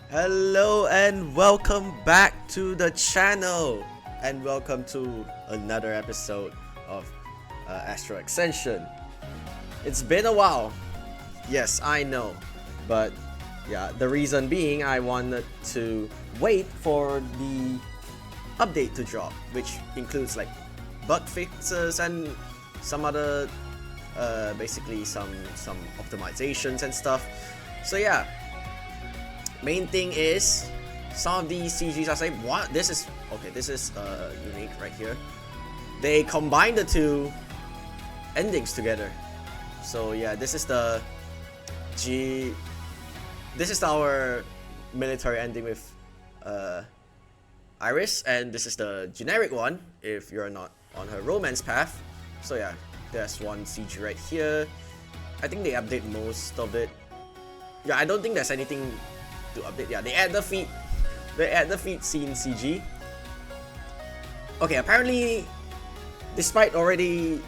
Hello and welcome back to the channel, and welcome to another episode of Astral Ascension. It's been a while, yes, I know, but yeah, the reason being I wanted to wait for the update to drop, which includes like bug fixes and some other basically some optimizations and stuff. So yeah, main thing is some of these CGs are saying, what? This is okay, this is unique right here. They combine the two endings together. So yeah, this is our military ending with Iris, and this is the generic one if you're not on her romance path. So yeah, there's one CG right here. I think they update most of it. Yeah, I don't think there's anything to update. Yeah, they add the feet scene CG. Okay, apparently, despite already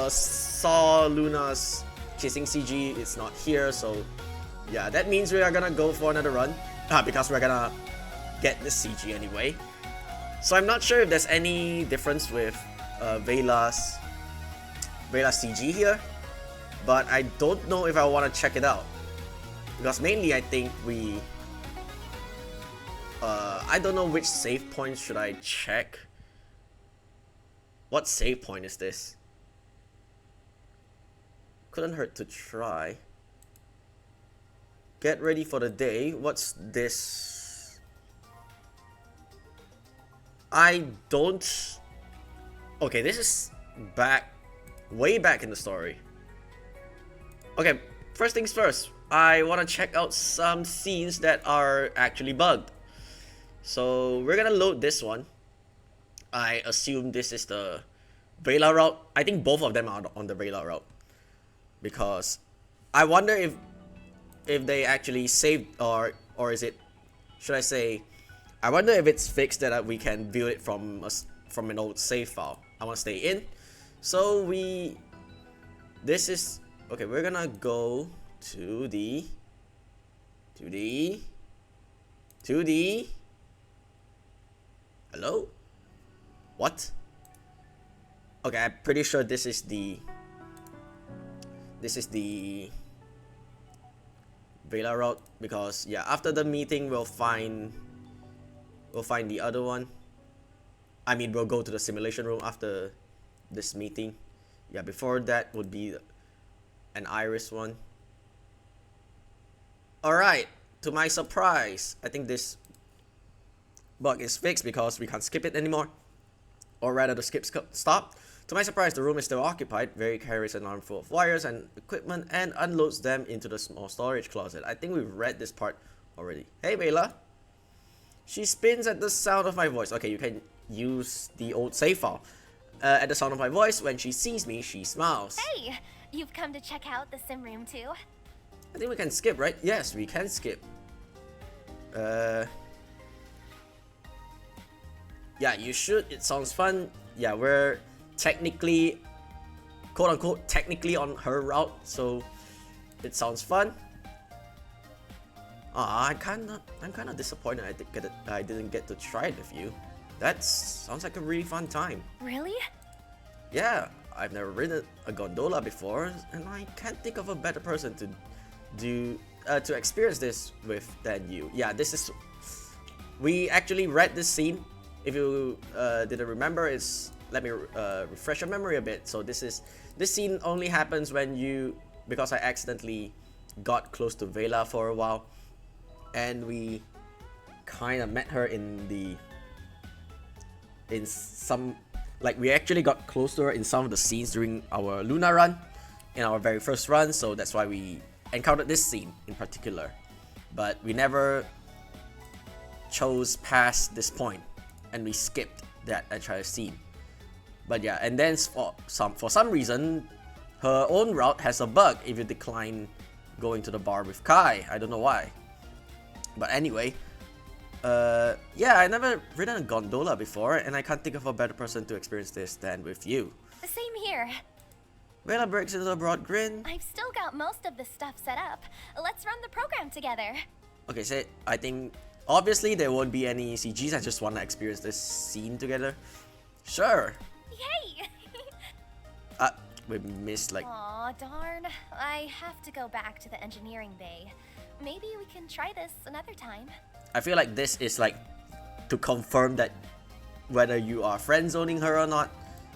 saw Luna's kissing CG, it's not here. So yeah, that means we are gonna go for another run because we're gonna get the CG anyway. So I'm not sure if there's any difference with Vela's CG here, but I don't know if I want to check it out, because mainly I think I don't know which save point should I check. What save point is this? Couldn't hurt to try. Get ready for the day. What's this? I don't... Okay, this is way back in the story. Okay, first things first. I want to check out some scenes that are actually bugged. So we're gonna load this one. I assume this is the Vela route. I think both of them are on the Vela route, because I wonder if they actually saved, or is it, should I say, I wonder if it's fixed that we can view it from an old save file. I want to stay in. So this is okay. We're gonna go to the hello? What? Okay, I'm pretty sure this is the Vela route, because yeah, after the meeting we'll find the other one. I mean, we'll go to the simulation room after this meeting. Yeah, before that would be an Iris one. Alright, to my surprise, I think this bug is fixed because we can't skip it anymore. Or rather, the skip stopped. To my surprise, the room is still occupied. Very carries an arm full of wires and equipment and unloads them into the small storage closet. I think we've read this part already. Hey, Vela. She spins at the sound of my voice. Okay, you can use the old save file. At the sound of my voice, when she sees me, she smiles. Hey, you've come to check out the sim room too? I think we can skip, right? Yes, we can skip. Yeah, you should. It sounds fun. Yeah, we're technically, quote unquote, technically on her route, so it sounds fun. I'm kind of disappointed I didn't get to try it with you. That sounds like a really fun time. Really? Yeah, I've never ridden a gondola before, and I can't think of a better person to experience this with than you. Yeah, this is... We actually read this scene. If you didn't remember, let me refresh your memory a bit. So this scene only happens when because I accidentally got close to Vela for a while, and we kind of met her we actually got close to her in some of the scenes during our Luna run, in our very first run. So that's why we encountered this scene in particular, but we never chose past this point, and we skipped that entire scene. But yeah, and then for some reason, her own route has a bug if you decline going to the bar with Kai. I don't know why. But anyway, yeah, I never ridden a gondola before, and I can't think of a better person to experience this than with you. Same here. Vela breaks into a broad grin. I've still got most of the stuff set up. Let's run the program together. Okay, so I think obviously there won't be any CGs. I just want to experience this scene together. Sure. Yay! We missed like. Aw, darn. I have to go back to the engineering bay. Maybe we can try this another time. I feel like this is like to confirm that whether you are friend zoning her or not.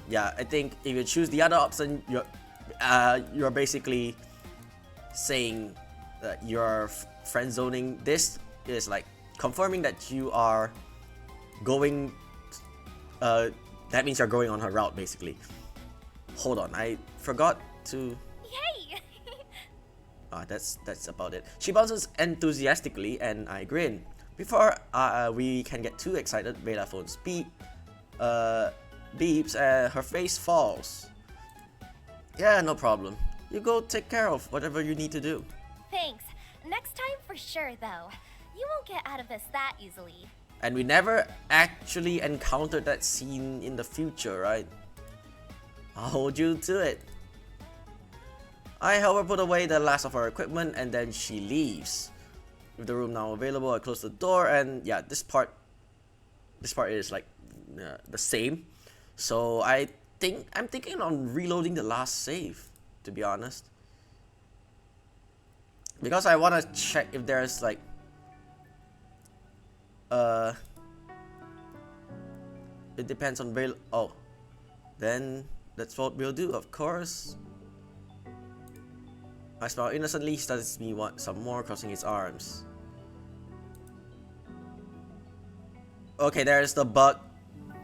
Yeah, I think if you choose the other option, you're basically saying that you're friend zoning. This is like confirming that you are going. That means you're going on her route basically. Hold on, I forgot to. Yay! That's about it. She bounces enthusiastically, and I grin. Before we can get too excited, Beta phone's beeps, and her face falls. Yeah, no problem. You go take care of whatever you need to do. Thanks. Next time for sure, though. You won't get out of this that easily. And we never actually encountered that scene in the future, right? I'll hold you to it. I help her put away the last of her equipment, and then she leaves. With the room now available, I close the door, and yeah, this part is like the same. So I'm thinking on reloading the last save, to be honest, because I want to check if there's like it depends on bail. Oh, then that's what we'll do, of course. I smile innocently. He studies me some more, crossing his arms. Okay, there's the bug,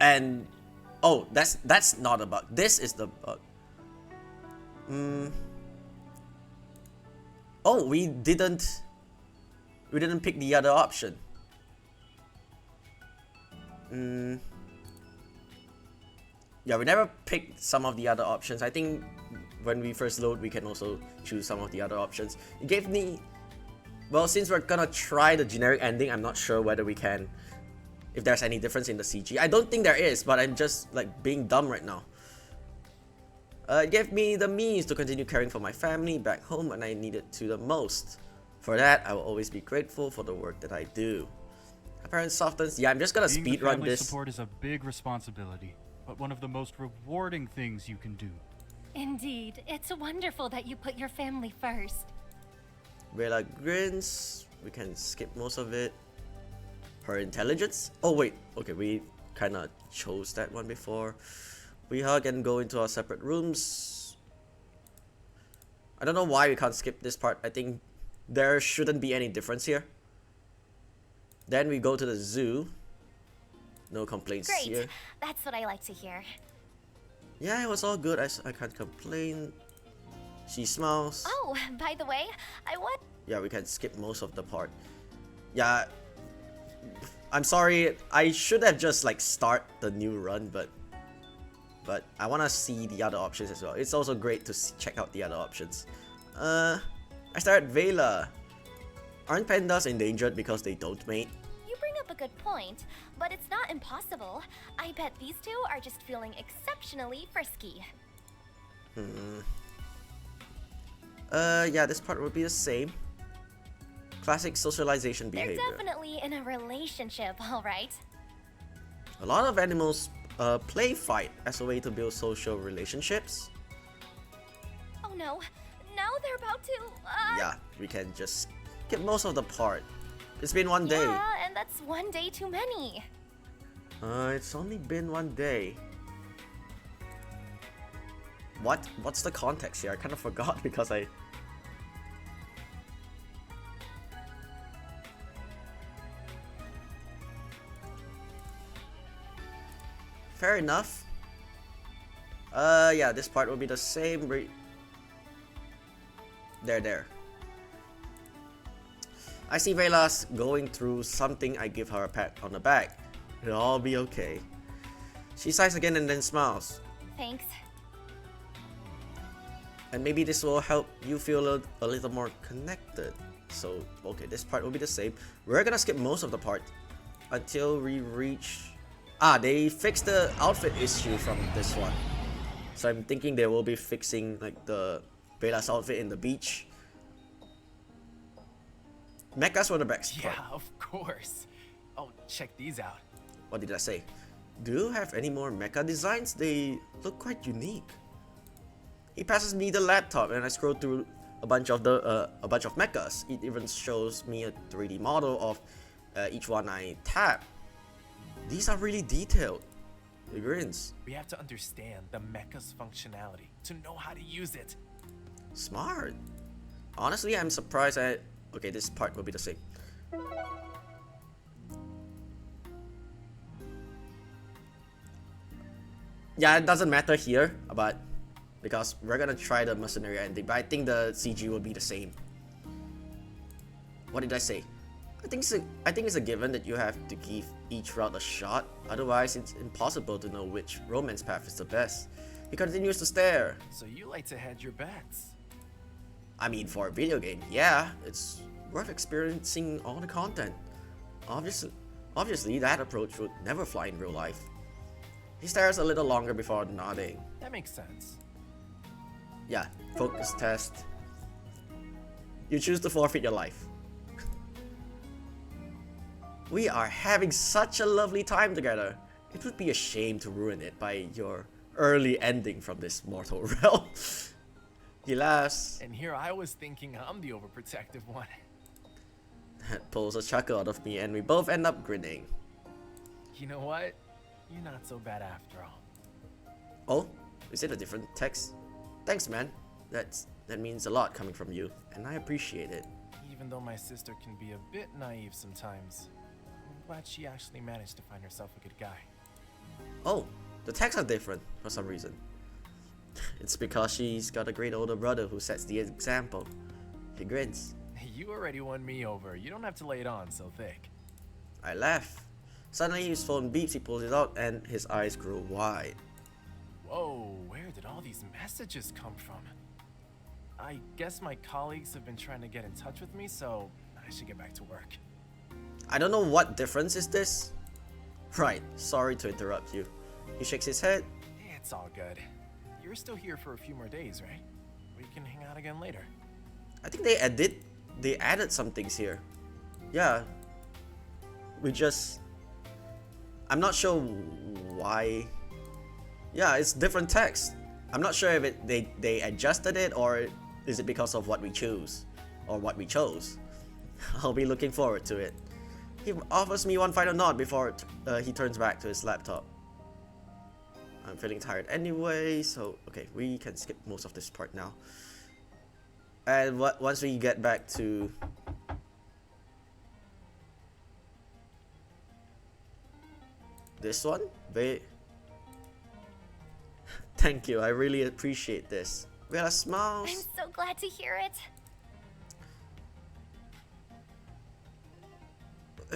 and oh, that's not a bug. This is the bug. Oh, we didn't pick the other option. Yeah, we never picked some of the other options. I think when we first load, we can also choose some of the other options. It gave me, well, since we're gonna try the generic ending, I'm not sure whether we can, if there's any difference in the CG. I don't think there is, but I'm just like being dumb right now. It gave me the means to continue caring for my family back home when I need it to the most. For that, I will always be grateful for the work that I do. Apparent softens. Yeah, I'm just gonna speedrun this. Support is a big responsibility, but one of the most rewarding things you can do. Indeed. It's wonderful that you put your family first. Bella grins. We can skip most of it. Her intelligence? Oh wait, okay, we kinda chose that one before. We hug and go into our separate rooms. I don't know why we can't skip this part. I think there shouldn't be any difference here. Then we go to the zoo. No complaints Great. here. That's what I like to hear. Yeah, it was all good. I can't complain. She smiles. Oh, by the way, I want... Yeah, we can skip most of the part. Yeah, I'm sorry. I should have just like start the new run, but I want to see the other options as well. It's also great to check out the other options. I start Vela. Aren't pandas endangered because they don't mate? You bring up a good point, but it's not impossible. I bet these two are just feeling exceptionally frisky. Yeah, this part would be the same. Classic socialization behavior. They're definitely in a relationship, alright. A lot of animals play fight as a way to build social relationships. Oh no, now they're about to... Yeah, we can just skip most of the part. It's been one day. Yeah, and that's one day too many. It's only been one day. What's the context here? I kind of forgot because I... Fair enough. Yeah, this part will be the same. There. I see Velas going through something. I give her a pat on the back. It'll all be okay. She sighs again and then smiles. Thanks. And maybe this will help you feel a little more connected. So, okay, this part will be the same. We're gonna skip most of the part until we reach... they fixed the outfit issue from this one. So I'm thinking they will be fixing like the Beta's outfit in the beach. Mechas were the best part. Yeah, of course. Oh, check these out. What did I say? Do you have any more mecha designs? They look quite unique. He passes me the laptop and I scroll through a bunch of mechas. It even shows me a 3D model of each one I tap. These are really detailed. He grins. We have to understand the mecha's functionality to know how to use it. Smart. Honestly, I'm surprised okay, this part will be the same. Yeah, it doesn't matter here, but because we're gonna try the mercenary ending, but I think the CG will be the same. What did I say? I think it's a given that you have to give each route a shot, otherwise it's impossible to know which romance path is the best. He continues to stare. So you like to hedge your bets. I mean, for a video game, yeah, it's worth experiencing all the content. Obviously, that approach would never fly in real life. He stares a little longer before nodding. That makes sense. Yeah, focus test. You choose to forfeit your life. We are having such a lovely time together. It would be a shame to ruin it by your early ending from this mortal realm. He laughs. And here I was thinking I'm the overprotective one. That pulls a chuckle out of me and we both end up grinning. You know what? You're not so bad after all. Oh, is it a different text? Thanks, man. That means a lot coming from you, and I appreciate it. Even though my sister can be a bit naive sometimes, I'm glad she actually managed to find herself a good guy. Oh, the texts are different for some reason. It's because she's got a great older brother who sets the example. He grins. You already won me over. You don't have to lay it on so thick. I laugh. Suddenly his phone beeps, he pulls it out, and his eyes grow wide. Whoa, where did all these messages come from? I guess my colleagues have been trying to get in touch with me, so I should get back to work. I don't know what difference is this. Right, sorry to interrupt you. He shakes his head. It's all good. You're still here for a few more days, right? We can hang out again later. I think they added some things here. Yeah. I'm not sure why. Yeah, it's different text. I'm not sure if they adjusted it or is it because of what we choose or what we chose. I'll be looking forward to it. He offers me one final nod before he turns back to his laptop. I'm feeling tired anyway, so okay, we can skip most of this part now. And once we get back to this one, thank you, I really appreciate this. Vela smiles. I'm so glad to hear it.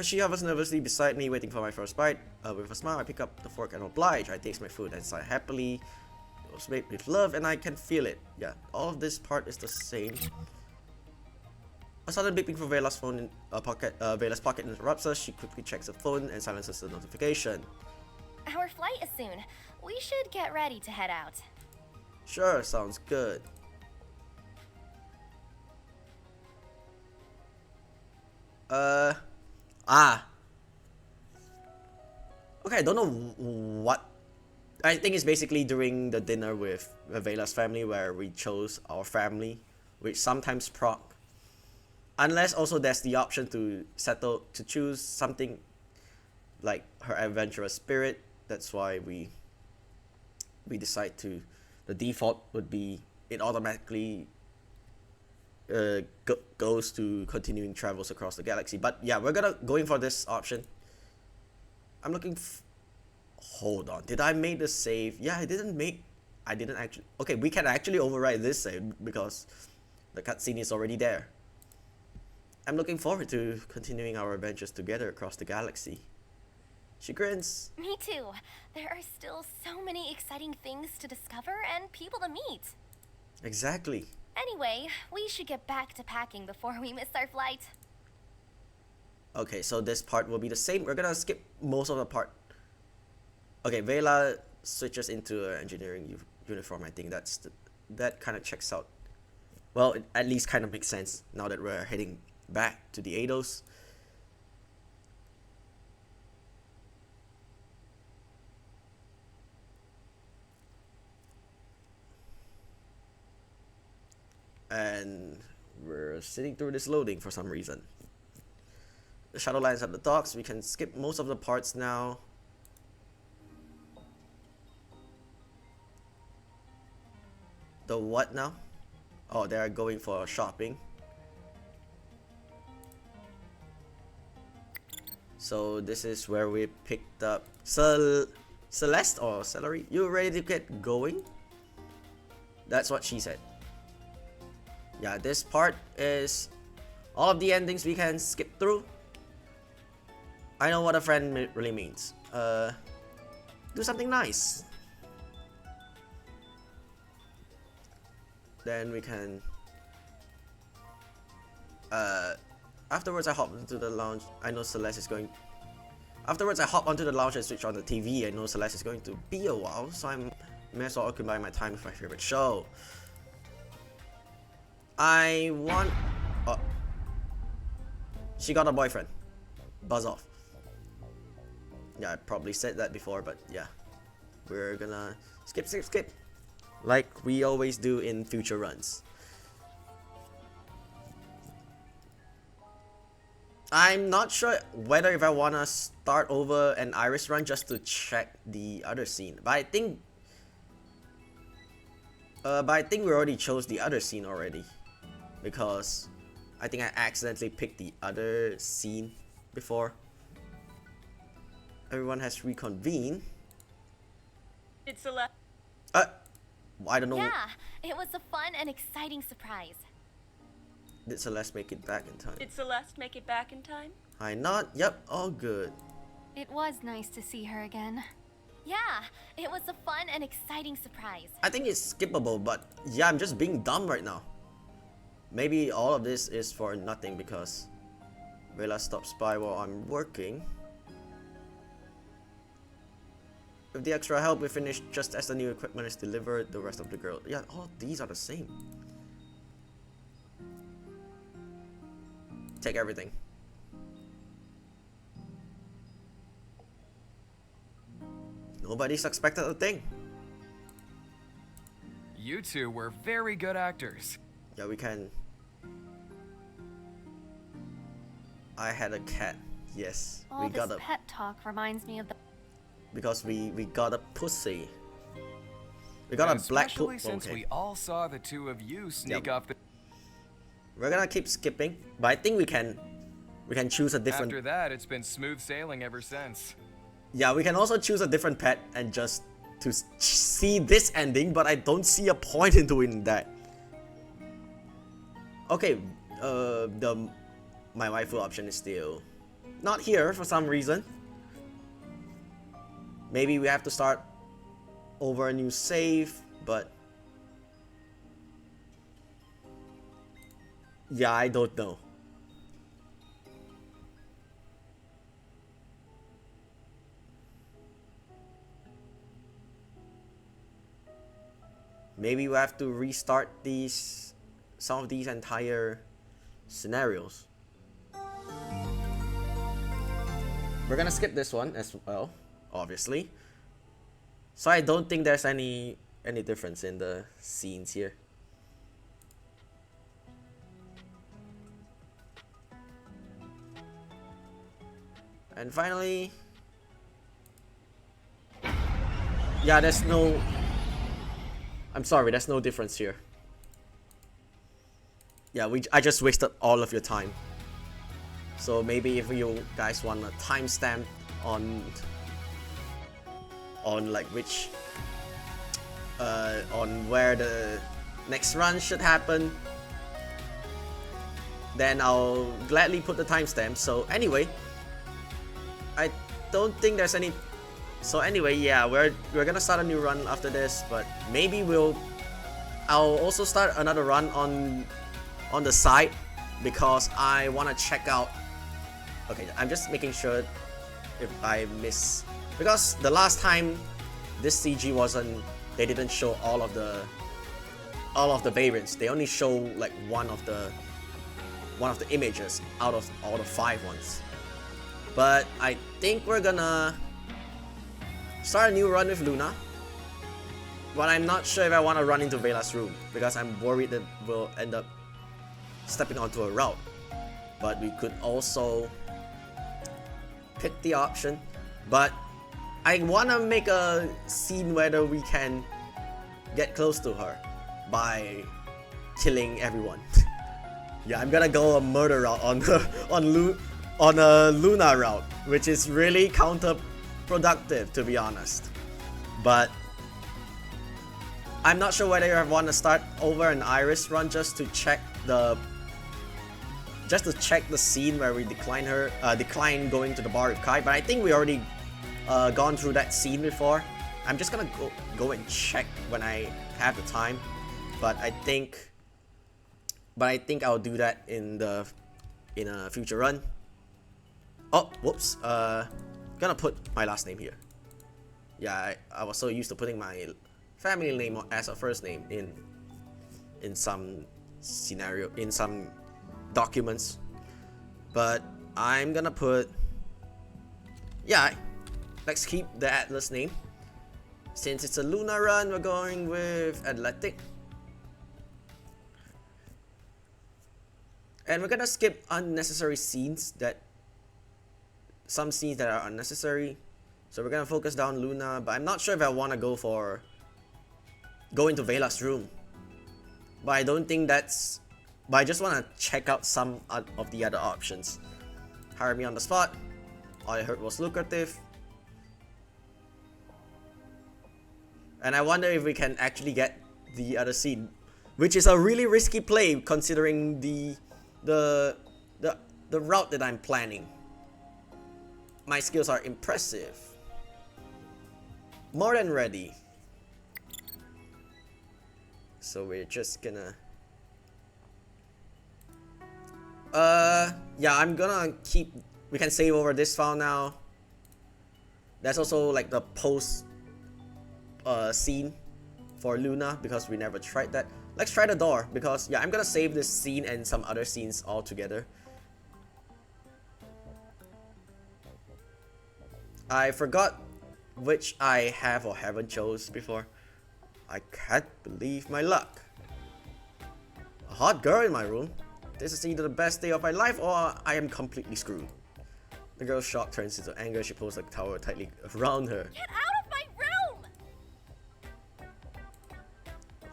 She hovers nervously beside me, waiting for my first bite. With a smile, I pick up the fork and oblige. I taste my food and sigh happily. It was made with love and I can feel it. Yeah, all of this part is the same. A sudden beeping from Vela's phone in Vela's pocket interrupts us. She quickly checks the phone and silences the notification. Our flight is soon. We should get ready to head out. Sure, sounds good. Okay, I don't know what. I think it's basically during the dinner with Vela's family where we chose our family, which sometimes proc. Unless also there's the option to choose something like her adventurous spirit. That's why we decide to. The default would be it automatically goes to continuing travels across the galaxy. But yeah, we're going for this option. I'm looking. Hold on, did I make the save? Yeah, I didn't actually. Okay, we can actually override this save because the cutscene is already there. I'm looking forward to continuing our adventures together across the galaxy. She grins. Me too. There are still so many exciting things to discover and people to meet. Exactly. Anyway, we should get back to packing before we miss our flight. Okay, so this part will be the same. We're gonna skip most of the part. Okay, Vela switches into an engineering uniform. I think that kind of checks out. Well, it at least kind of makes sense now that we're heading back to the Eidos. And we're sitting through this loading for some reason. The shuttle lines at the docks. We can skip most of the parts now. The what now? Oh, they're going for shopping. So this is where we picked up Celeste or Celery. You ready to get going? That's what she said. Yeah, this part is all of the endings we can skip through. I know what a friend really means. Do something nice. Then we can afterwards I hop into the lounge. I know Celeste is going. Afterwards I hop onto the lounge and switch on the TV. I know Celeste is going to be a while, so I may as well occupy my time with my favorite show. I want. Oh, she got a boyfriend. Buzz off. Yeah, I probably said that before, but yeah, we're gonna skip, like we always do in future runs. I'm not sure whether if I wanna start over an Iris run just to check the other scene, but I think we already chose the other scene already, because I think I accidentally picked the other scene before. Everyone has reconvened. It's a I don't know. Yeah, it was a fun and exciting surprise. Did Celeste make it back in time? Did Celeste make it back in time? I not? Yep, all good. It was nice to see her again. Yeah, it was a fun and exciting surprise. I think it's skippable, but yeah, I'm just being dumb right now. Maybe all of this is for nothing because Vela stops by while I'm working. With the extra help, we finish just as the new equipment is delivered. The rest of the girl. Yeah, all these are the same. Take everything. Nobody's expected a thing. You two were very good actors. Yeah, we can. I had a cat. Yes, All we got this a. pet talk reminds me of the. Because we got a pussy. We got a black Especially pussy. since we all saw the two of you sneak off the. We're gonna keep skipping, but I think we can choose a different. After that, it's been smooth sailing ever since. Yeah, we can also choose a different pet and just to see this ending, but I don't see a point in doing that. Okay, my waifu option is still not here for some reason. Maybe we have to start over a new save, but yeah, I don't know. Maybe we have to restart some of these entire scenarios. We're gonna skip this one as well, obviously. So I don't think there's any difference in the scenes here. And finally, yeah, there's no. I'm sorry, there's no difference here. Yeah, I just wasted all of your time. So maybe if you guys want a timestamp on like which on where the next run should happen, then I'll gladly put the timestamp. So anyway, I don't think there's any. So anyway, yeah, we're gonna start a new run after this, but maybe I'll also start another run on the side because I wanna check out. Okay, I'm just making sure if I miss, because the last time this CG they didn't show all of the variants. They only show like one of the one of the images out of all the 5 ones. But I think we're gonna start a new run with Luna. But I'm not sure if I want to run into Vela's room because I'm worried that we'll end up stepping onto a route. But we could also pick the option. But I want to make a scene whether we can get close to her by killing everyone. Yeah, I'm gonna go a murder route on a Luna route, which is really counterproductive to be honest. But I'm not sure whether I want to start over an Iris run just to check the scene where we decline going to the bar with Kai. But I think we already gone through that scene before. I'm just gonna go and check when I have the time. But I think I'll do that in a future run. Oh, whoops. Gonna put my last name here. Yeah, I was so used to putting my family name as a first name in some scenario, in some documents. But I'm gonna put, yeah, let's keep the Atlas name. Since it's a Luna run, we're going with Athletic. And we're gonna skip unnecessary scenes, some scenes that are unnecessary. So we're gonna focus down Luna, but I'm not sure if I wanna go into Vela's room. But I don't think that's, but I just wanna check out some of the other options. Hire me on the spot. All I heard was lucrative. And I wonder if we can actually get the other scene, which is a really risky play considering the route that I'm planning. My skills are impressive. More than ready. So we're just gonna yeah, I'm gonna keep, we can save over this file now. There's also like the post scene for Luna because we never tried that. Let's try the door because yeah, I'm gonna save this scene and some other scenes all together. I forgot which I have or haven't chose before. I can't believe my luck. A hot girl in my room. This is either the best day of my life or I am completely screwed. The girl's shock turns into anger. She pulls the towel tightly around her. Get out of my room!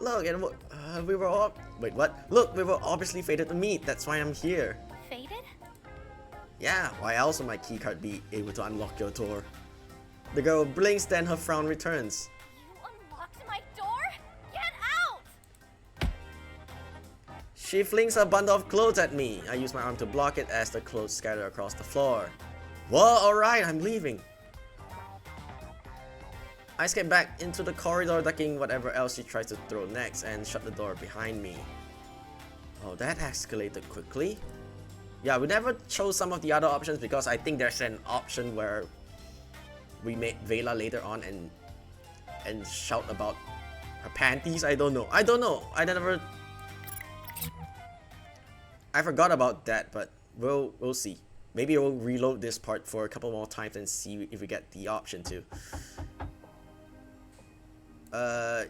Look, and we were all... Wait, what? Look, we were obviously fated to meet. That's why I'm here. Faded? Yeah, why else would my keycard be able to unlock your door? The girl blinks, then her frown returns. You unlocked my door? Get out! She flings a bundle of clothes at me. I use my arm to block it as the clothes scatter across the floor. Well, alright, I'm leaving. I skip back into the corridor, ducking whatever else she tries to throw next, and shut the door behind me. Oh, that escalated quickly. Yeah, we never chose some of the other options because I think there's an option where we made Vela later on and shout about her panties. I don't know. I forgot about that, but we'll see. Maybe we'll reload this part for a couple more times and see if we get the option to. I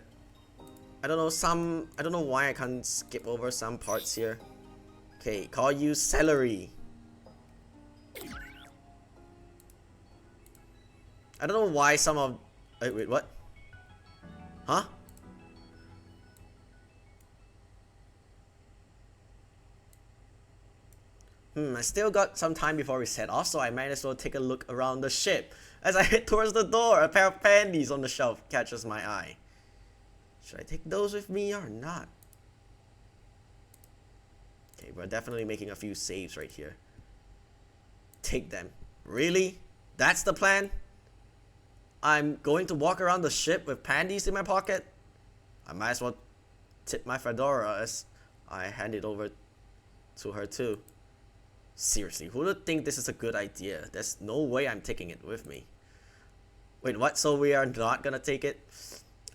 don't know why I can't skip over some parts here. Okay, call you celery. I don't know why some of... Wait, what? Huh? I still got some time before we set off, so I might as well take a look around the ship. As I head towards the door, a pair of panties on the shelf catches my eye. Should I take those with me or not? Okay, we're definitely making a few saves right here. Take them. Really? That's the plan? I'm going to walk around the ship with panties in my pocket? I might as well tip my fedora as I hand it over to her too. Seriously, who would think this is a good idea? There's no way I'm taking it with me. Wait, what? So we are not gonna take it?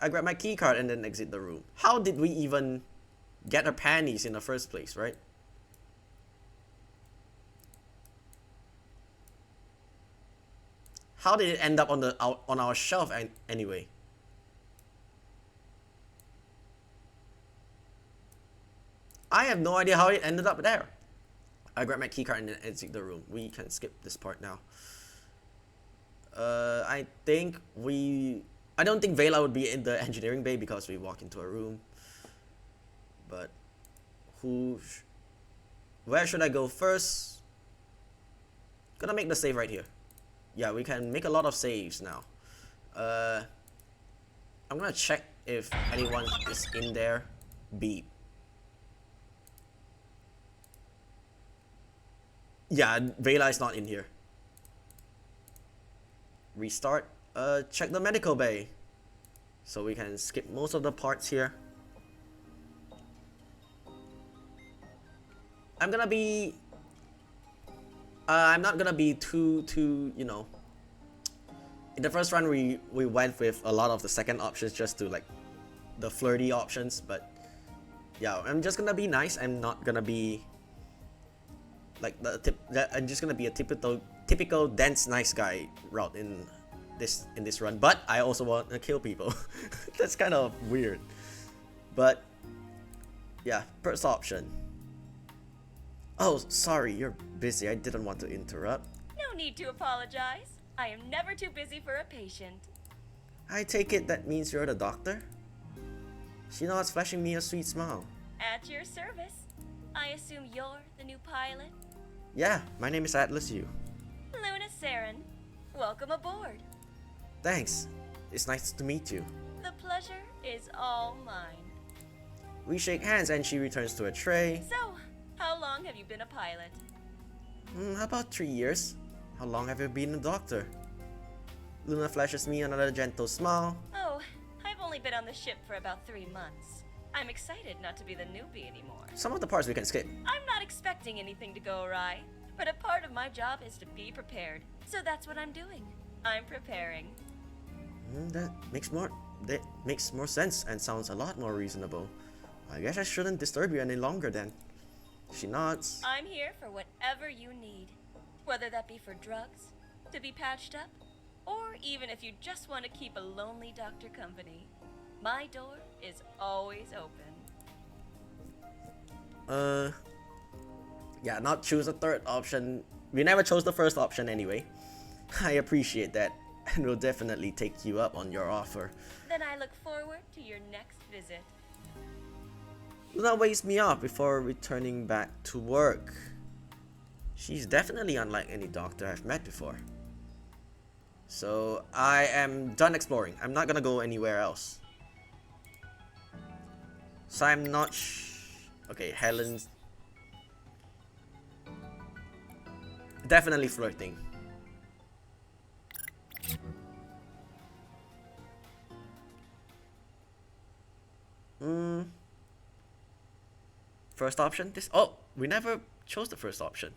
I grab my keycard and then exit the room. How did we even get her panties in the first place, right? How did it end up on on our shelf anyway? I have no idea how it ended up there. I grab my keycard and then exit the room. We can skip this part now. I don't think Vela would be in the engineering bay because we walk into a room. But where should I go first? Gonna make the save right here. Yeah, we can make a lot of saves now. I'm gonna check if anyone is in there. Beep. Yeah, Vela is not in here. Restart. Check the medical bay. So we can skip most of the parts here. I'm not gonna be too, you know. In the first run, we went with a lot of the second options just to like the flirty options, but yeah, I'm just gonna be nice. I'm not gonna be like I'm just gonna be a typical dense nice guy route in this run. But I also want to kill people. That's kind of weird. But yeah, first option. Oh, sorry, you're busy. I didn't want to interrupt. No need to apologize. I am never too busy for a patient. I take it that means you're the doctor? She nods, flashing me a sweet smile. At your service. I assume you're the new pilot? Yeah, my name is Atlas Yu. Luna Saren. Welcome aboard. Thanks. It's nice to meet you. The pleasure is all mine. We shake hands and she returns to a tray. So, how long have you been a pilot? About 3 years. How long have you been a doctor? Luna flashes me another gentle smile. Oh, I've only been on the ship for about 3 months. I'm excited not to be the newbie anymore. Some of the parts we can skip. I'm not expecting anything to go awry, but a part of my job is to be prepared. So that's what I'm doing. I'm preparing. That makes more sense and sounds a lot more reasonable. I guess I shouldn't disturb you any longer then. She nods. I'm here for whatever you need. Whether that be for drugs, to be patched up, or even if you just want to keep a lonely doctor company. My door is always open. Yeah, not choose a third option. We never chose the first option anyway. I appreciate that, and will definitely take you up on your offer. Then I look forward to your next visit. Luna wakes me up before returning back to work. She's definitely unlike any doctor I've met before. So I am done exploring. I'm not gonna go anywhere else. So I'm not okay, Helen's definitely flirting. First option? We never chose the first option.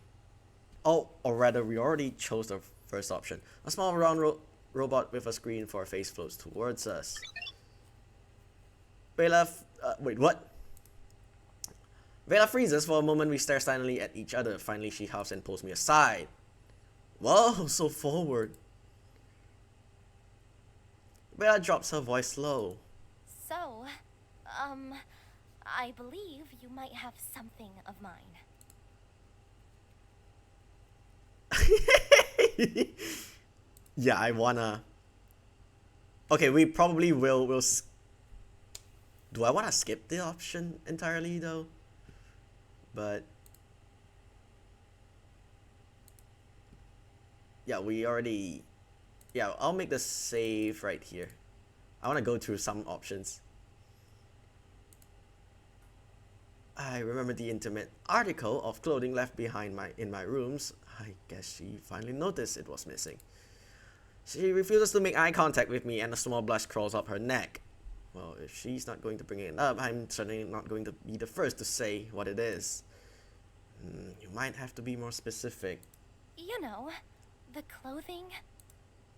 Oh, or rather, we already chose the first option. A small round robot with a screen for a face floats towards us. Wait, what? Vela freezes for a moment. We stare silently at each other. Finally, she huffs and pulls me aside. Whoa, so forward. Vela drops her voice low. So, I believe you might have something of mine. Yeah, I wanna. Okay, we probably will. Do I wanna skip the option entirely though? But yeah, we already. Yeah, I'll make the save right here. I wanna go through some options. I remember the intimate article of clothing left behind in my rooms. I guess she finally noticed it was missing. She refuses to make eye contact with me and a small blush crawls up her neck. Well, if she's not going to bring it up, I'm certainly not going to be the first to say what it is. You might have to be more specific. You know, the clothing.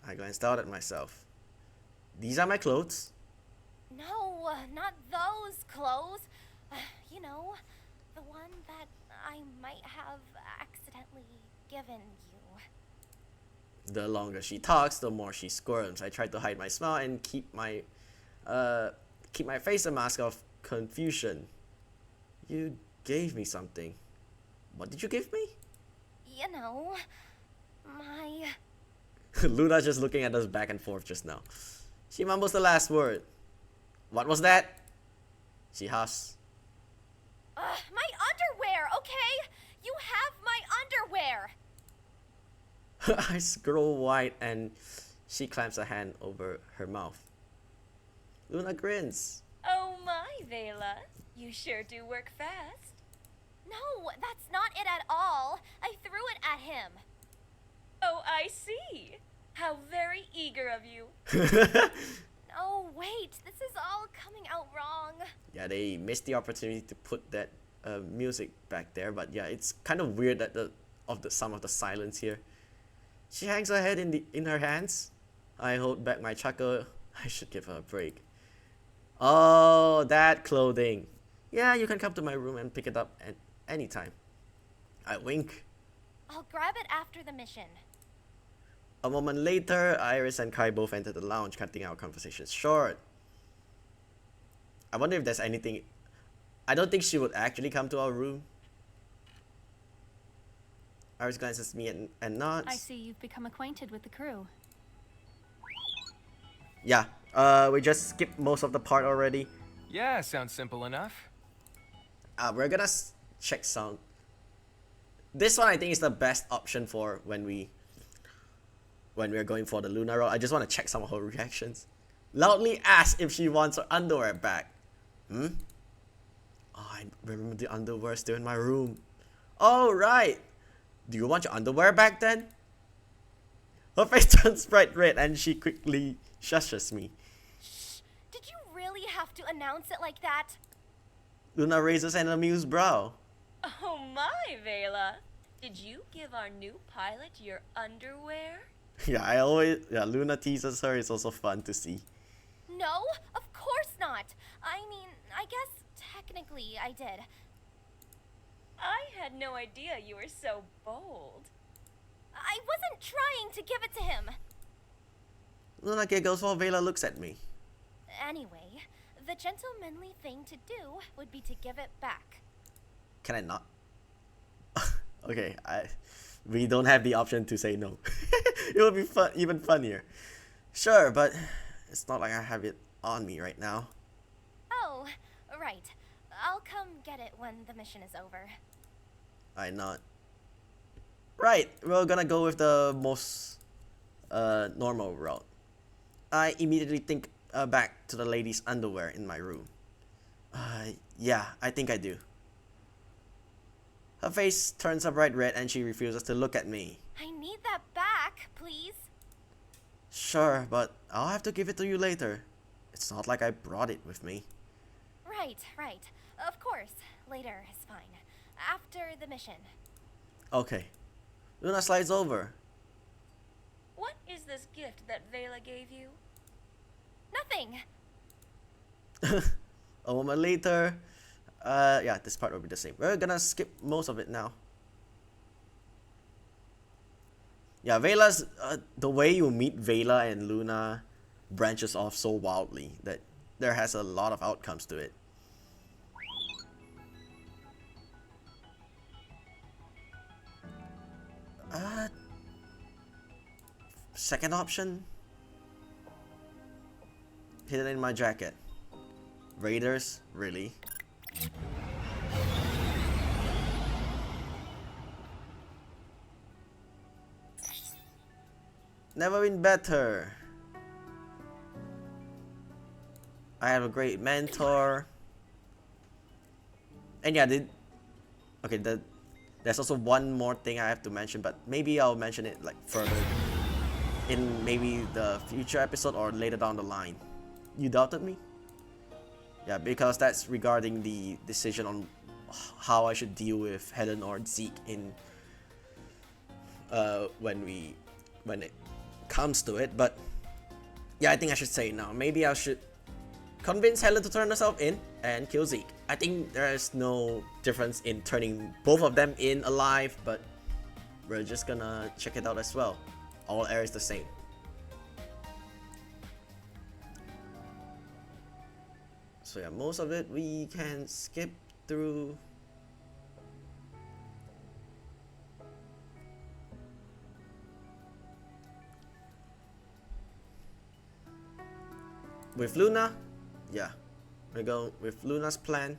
I glanced out at myself. These are my clothes. No, not those clothes. You know, the one that I might have accidentally given you. the longer she talks, the more she squirms. I try to hide my smile and keep my face a mask of confusion. You gave me something. What did you give me? You know, my... Luna just looking at us back and forth just now. She mumbles the last word. What was that? She huffs. My underwear, okay? You have my underwear! Her eyes grow wide and she clamps a hand over her mouth. Luna grins. Oh my, Vela. You sure do work fast. No, that's not it at all. I threw it at him. Oh, I see. How very eager of you. Oh, wait, this is all coming out wrong. Yeah, they missed the opportunity to put that music back there, but yeah, it's kind of weird that some of the silence here. She hangs her head in her hands. I hold back my chuckle. I should give her a break. Oh, that clothing. Yeah, you can come to my room and pick it up at any time. I wink. I'll grab it after the mission. A moment later, Iris and Kai both enter the lounge, cutting our conversations short. I wonder if there's anything... I don't think she would actually come to our room. Iris glances at me and nods. I see you've become acquainted with the crew. Yeah, we just skipped most of the part already. Yeah, sounds simple enough. We're gonna check sound. This one I think is the best option for when we're going for the Luna route. I just want to check some of her reactions. Loudly ask if she wants her underwear back. Oh, I remember the underwear still in my room. Oh, right. Do you want your underwear back then? Her face turns bright red and she quickly shushes me. Shh! Did you really have to announce it like that? Luna raises an amused brow. Oh my, Vela. Did you give our new pilot your underwear? Yeah, Luna teases her. It's also fun to see. No, of course not. I mean, I guess technically I did. I had no idea you were so bold. I wasn't trying to give it to him. Luna giggles while Vela looks at me. Anyway, the gentlemanly thing to do would be to give it back. Can I not? Okay, we don't have the option to say no. It would be fun, even funnier. Sure, but it's not like I have it on me right now. Oh, right. I'll come get it when the mission is over. I nod. Right, we're gonna go with the most normal route. I immediately think back to the lady's underwear in my room. Yeah, I think I do. Her face turns a bright red and she refuses to look at me. I need that back, please. Sure, but I'll have to give it to you later. It's not like I brought it with me. Right. Of course. Later is fine. After the mission. Okay. Luna slides over. What is this gift that Vela gave you? Nothing. A moment later. Yeah, this part will be the same. We're gonna skip most of it now. Yeah, Vela's... the way you meet Vela and Luna branches off so wildly that there has a lot of outcomes to it. Second option? Hidden in my jacket. Raiders? Really? Never been better. I have a great mentor. And yeah, there's also one more thing I have to mention, but maybe I'll mention it like further in maybe the future episode or later down the line. You doubted me? Yeah, because that's regarding the decision on how I should deal with Helen or Zeke in when it comes to it. But yeah, I think I should say it now. Maybe I should convince Helen to turn herself in and kill Zeke. I think there is no difference in turning both of them in alive, but we're just gonna check it out as well. all air is the same. So yeah, most of it we can skip through. With Luna, yeah, we go with Luna's plan.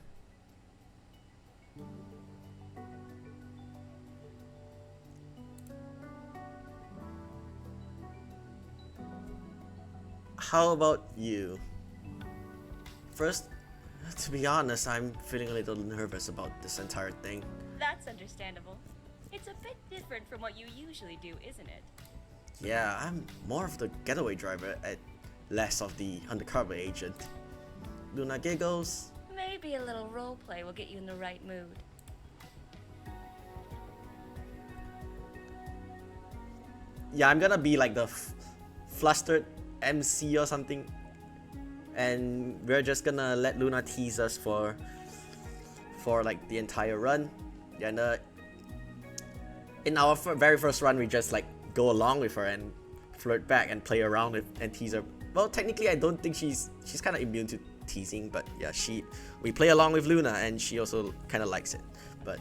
How about you? First, to be honest, I'm feeling a little nervous about this entire thing. That's understandable. It's a bit different from what you usually do, isn't it? Yeah, I'm more of the getaway driver and less of the undercover agent. Luna giggles. Maybe a little roleplay will get you in the right mood. Yeah, I'm gonna be like the flustered MC or something, and we're just gonna let Luna tease us for like the entire run. Yeah, and in our very first run, we just like go along with her and flirt back and play around with and tease her. Well, technically, I don't think she's kind of immune to teasing, but yeah, we play along with Luna and she also kind of likes it. But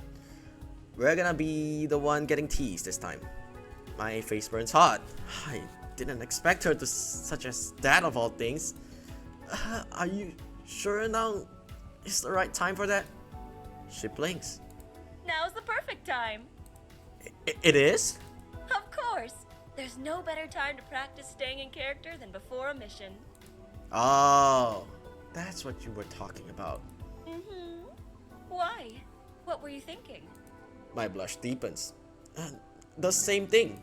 we're gonna be the one getting teased this time. My face burns hot. I didn't expect her to such as that of all things. Are you sure now is the right time for that? She blinks. Now's the perfect time. It is? Of course. There's no better time to practice staying in character than before a mission. Oh, that's what you were talking about. Mm-hmm. Why? What were you thinking? My blush deepens. The same thing.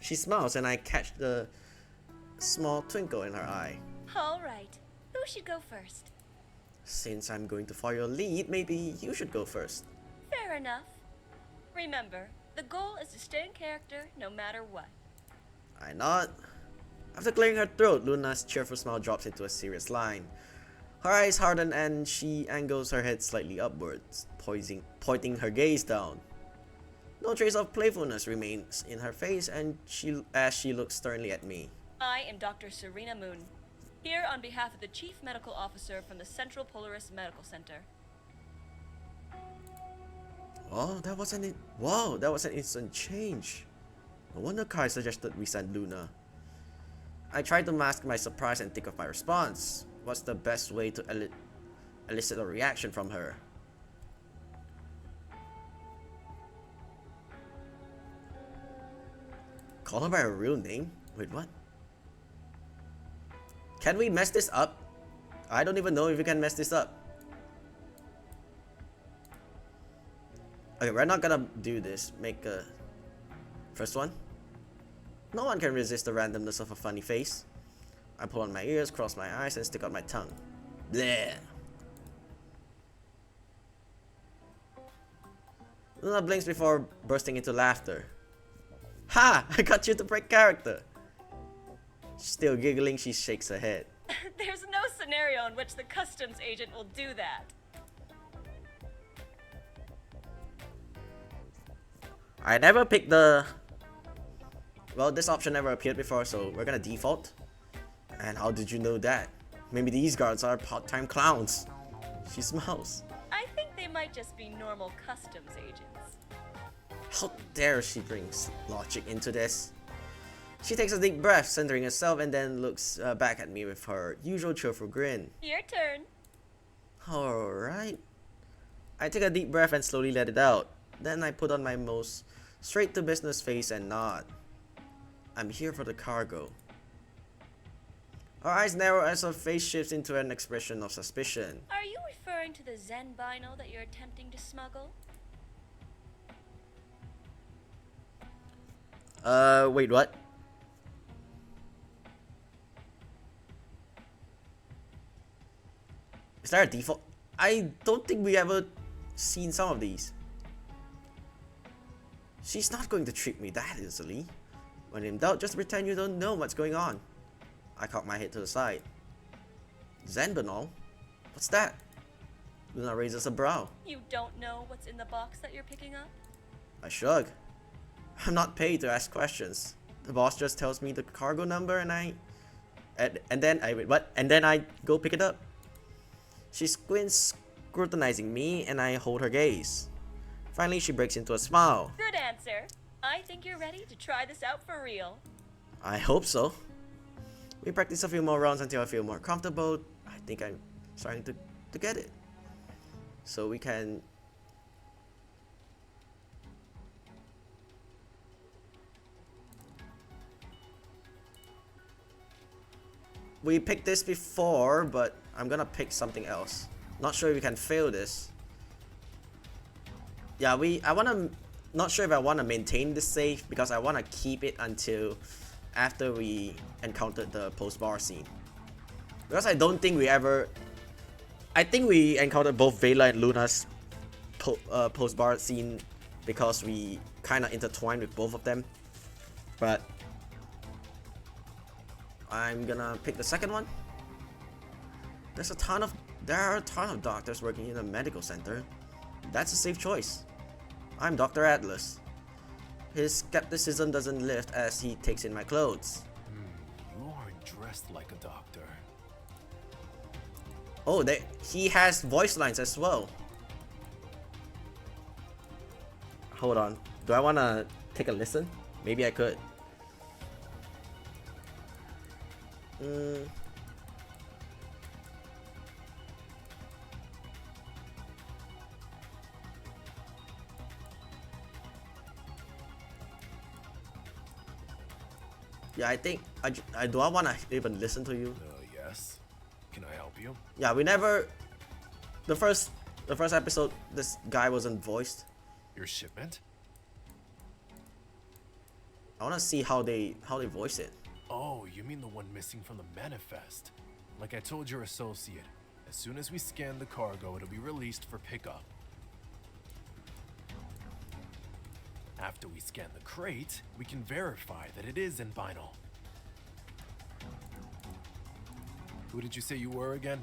She smiles and I catch the small twinkle in her eye. All right. Who should go first? Since I'm going to follow your lead, maybe you should go first. Fair enough. Remember, the goal is to stay in character no matter what. I nod. After clearing her throat, Luna's cheerful smile drops into a serious line. Her eyes harden and she angles her head slightly upwards, pointing her gaze down. No trace of playfulness remains in her face as she looks sternly at me. I am Dr. Serena Moon, here on behalf of the Chief Medical Officer from the Central Polaris Medical Center. Oh, that was an instant change. No wonder Kai suggested we send Luna. I tried to mask my surprise and think of my response. What's the best way to elicit a reaction from her? Call her by her real name? Wait, what? Can we mess this up? I don't even know if we can mess this up. Okay, we're not gonna do this. Make a first one. No one can resist the randomness of a funny face. I pull on my ears, cross my eyes, and stick out my tongue. Bleh. Luna blinks before bursting into laughter. Ha! I got you to break character. Still giggling, she shakes her head. There's no scenario in which the customs agent will do that. I never picked the... Well, this option never appeared before, so we're gonna default. And how did you know that? Maybe these guards are part-time clowns. She smiles. I think they might just be normal customs agents. How dare she bring logic into this? She takes a deep breath, centering herself, and then looks back at me with her usual cheerful grin. Your turn. Alright. I take a deep breath and slowly let it out. Then I put on my most straight-to-business face and nod. I'm here for the cargo. Her eyes narrow as her face shifts into an expression of suspicion. Are you referring to the Zen vinyl that you're attempting to smuggle? Wait, what? Is there a default? I don't think we ever seen some of these. She's not going to trick me that easily. When in doubt, just pretend you don't know what's going on. I cock my head to the side. Zenbanol? What's that? Luna raises a brow. You don't know what's in the box that you're picking up? I shrug. I'm not paid to ask questions. The boss just tells me the cargo number and then I wait, what? And then I go pick it up. She squints, scrutinizing me, and I hold her gaze. Finally, she breaks into a smile. Good answer. I think you're ready to try this out for real. I hope so. We practice a few more rounds until I feel more comfortable. I think I'm starting to get it. So we can... We picked this before, but I'm gonna pick something else. Not sure if we can fail this. Yeah, not sure if I wanna maintain this save because I wanna keep it until after we encountered the post-bar scene. Because I don't think we ever... I think we encountered both Vela and Luna's post-bar scene because we kinda intertwined with both of them. But I'm gonna pick the second one. There are a ton of doctors working in a medical center. That's a safe choice. I'm Dr. Atlas. His skepticism doesn't lift as he takes in my clothes. You aren't dressed like a doctor. Oh, he has voice lines as well. Hold on. Do I wanna take a listen? Maybe I could. Yeah, I think do I wanna even listen to you? Yes. Can I help you? Yeah, we never. The first episode, this guy wasn't voiced. Your shipment? I wanna see how they voice it. Oh, you mean the one missing from the manifest? Like I told your associate, as soon as we scan the cargo, it'll be released for pickup. After we scan the crate, we can verify that it is in vinyl. Who did you say you were again?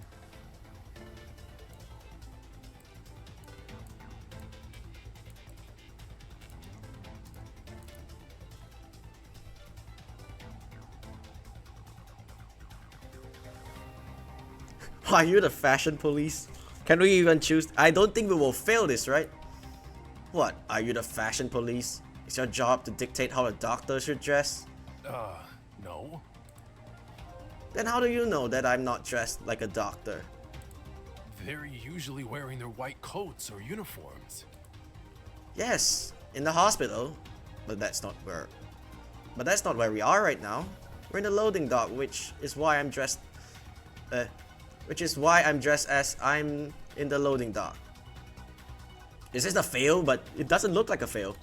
Are you the fashion police? Can we even choose? I don't think we will fail this, right? What? Are you the fashion police? Is your job to dictate how a doctor should dress? No. Then how do you know that I'm not dressed like a doctor? They're usually wearing their white coats or uniforms. Yes, in the hospital. But that's not where we are right now. We're in the loading dock, which is why I'm dressed as I'm in the loading dock. Is this a fail? But it doesn't look like a fail.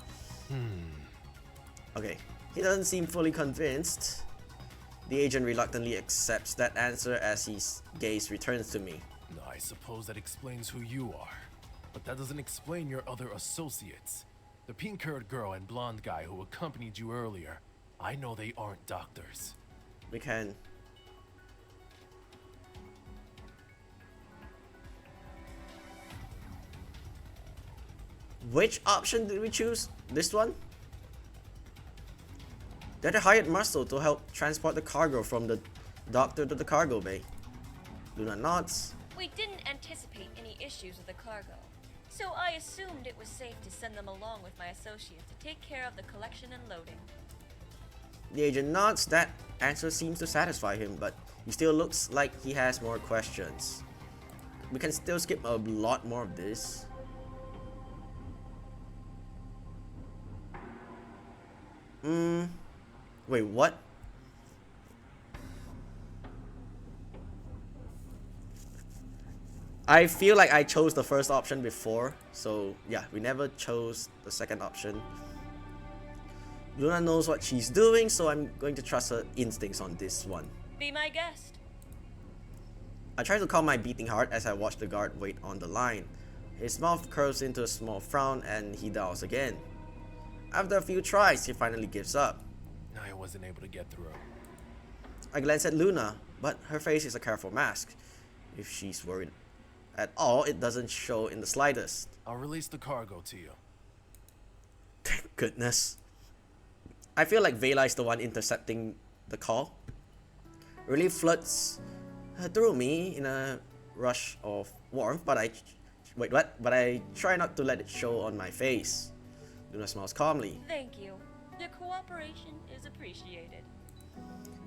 Okay, he doesn't seem fully convinced. The agent reluctantly accepts that answer as his gaze returns to me. I suppose that explains who you are. But that doesn't explain your other associates. The pink-haired girl and blonde guy who accompanied you earlier. I know they aren't doctors. We can... Which option did we choose? This one? They're the hired muscle to help transport the cargo from the doctor to the cargo bay. Luna nods. We didn't anticipate any issues with the cargo, so I assumed it was safe to send them along with my associate to take care of the collection and loading. The agent nods. That answer seems to satisfy him, but he still looks like he has more questions. We can still skip a lot more of this. Wait, what? I feel like I chose the first option before, so yeah, we never chose the second option. Luna knows what she's doing, so I'm going to trust her instincts on this one. Be my guest. I try to calm my beating heart as I watch the guard wait on the line. His mouth curves into a small frown and he dials again. After a few tries, he finally gives up. I wasn't able to get through. I glance at Luna, but her face is a careful mask. If she's worried at all, it doesn't show in the slightest. I'll release the cargo to you. Thank goodness. I feel like Vela is the one intercepting the call. Really flirts through me in a rush of warmth, but wait, what? But I try not to let it show on my face. Luna smiles calmly. Thank you. Your cooperation is appreciated.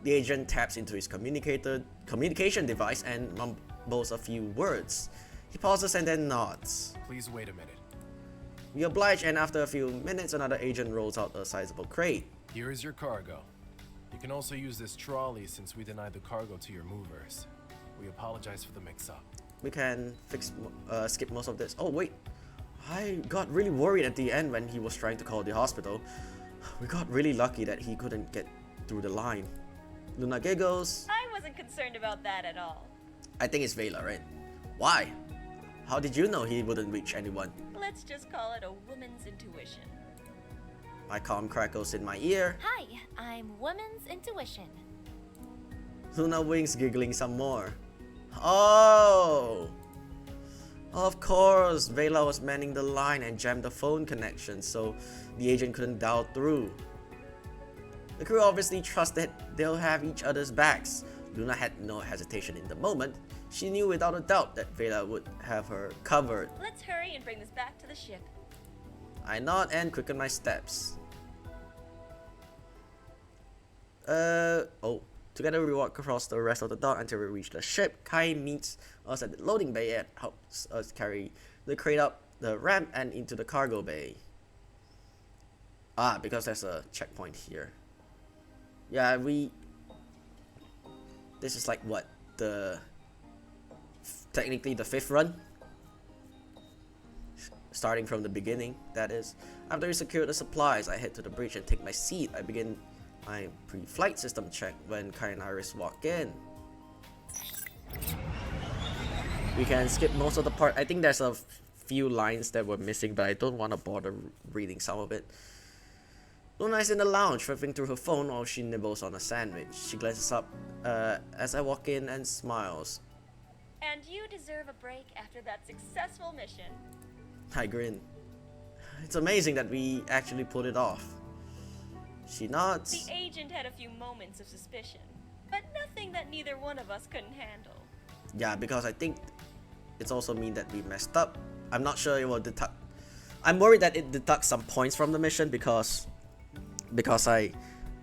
The agent taps into his communication device and mumbles a few words. He pauses and then nods. Please wait a minute. We oblige, and after a few minutes, another agent rolls out a sizable crate. Here is your cargo. You can also use this trolley since we denied the cargo to your movers. We apologize for the mix-up. We can skip most of this. Oh wait, I got really worried at the end when he was trying to call the hospital. We got really lucky that he couldn't get through the line. Luna giggles. I wasn't concerned about that at all. I think it's Vela, right? Why? How did you know he wouldn't reach anyone? Let's just call it a woman's intuition. My calm crackles in my ear. Hi, I'm Woman's Intuition. Luna winks, giggling some more. Oh! Of course, Vela was manning the line and jammed the phone connection, so the agent couldn't dial through. The crew obviously trusted they'll have each other's backs. Luna had no hesitation in the moment. She knew without a doubt that Vela would have her covered. Let's hurry and bring this back to the ship. I nod and quicken my steps. Together we walk across the rest of the dock until we reach the ship. Kai meets us at the loading bay and helps us carry the crate up the ramp and into the cargo bay. Because there's a checkpoint here. Yeah, this is like what? Technically the 5th run? Starting from the beginning, that is. After we secure the supplies, I head to the bridge and take my seat. I begin my pre-flight system check when Kai and Iris walk in. We can skip most of the part. I think there's a few lines that were missing, but I don't want to bother reading some of it. Luna is in the lounge, flipping through her phone while she nibbles on a sandwich. She glances up as I walk in and smiles. And you deserve a break after that successful mission. I grin. It's amazing that we actually pulled it off. She nods. The agent had a few moments of suspicion, but nothing that neither one of us couldn't handle. Yeah, because I think it's also mean that we messed up. I'm not sure it will deduct. I'm worried that it deducts some points from the mission because I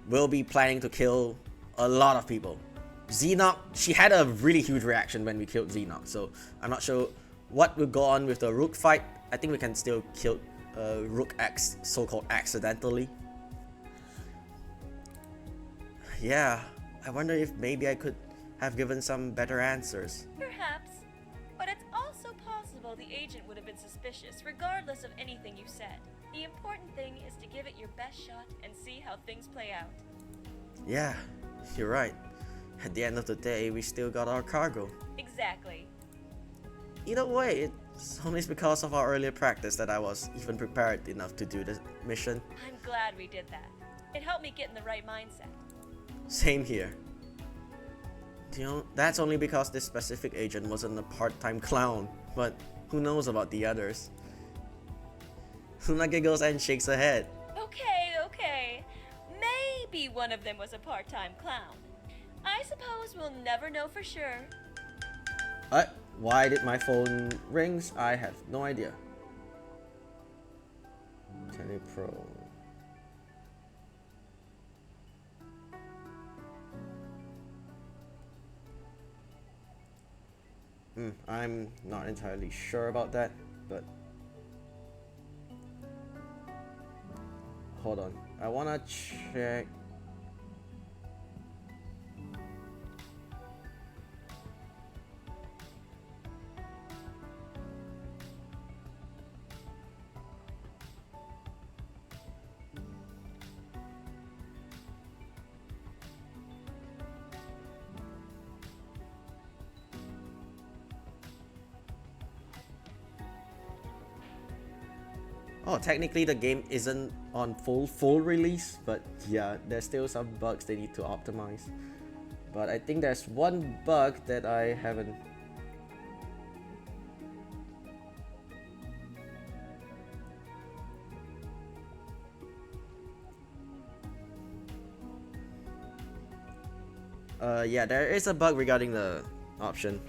will be planning to kill a lot of people. Xenoc, she had a really huge reaction when we killed Xenoc, so I'm not sure what will go on with the Rook fight. I think we can still kill Rook so-called accidentally. Yeah, I wonder if maybe I could have given some better answers. Perhaps, but it's also possible the agent would have been suspicious regardless of anything you said. The important thing is to give it your best shot and see how things play out. Yeah, you're right. At the end of the day, we still got our cargo. Exactly. Either way, it's only because of our earlier practice that I was even prepared enough to do the mission. I'm glad we did that. It helped me get in the right mindset. Same here. You know, that's only because this specific agent wasn't a part-time clown, but who knows about the others? Luna giggles and shakes her head. Okay. Maybe one of them was a part-time clown. I suppose we'll never know for sure. Why did my phone rings? I have no idea. Pro. I'm not entirely sure about that, but hold on. I wanna check. Oh, technically the game isn't on full release, but yeah, there's still some bugs they need to optimize. But I think there's one bug that I haven't. Yeah, there is a bug regarding the option.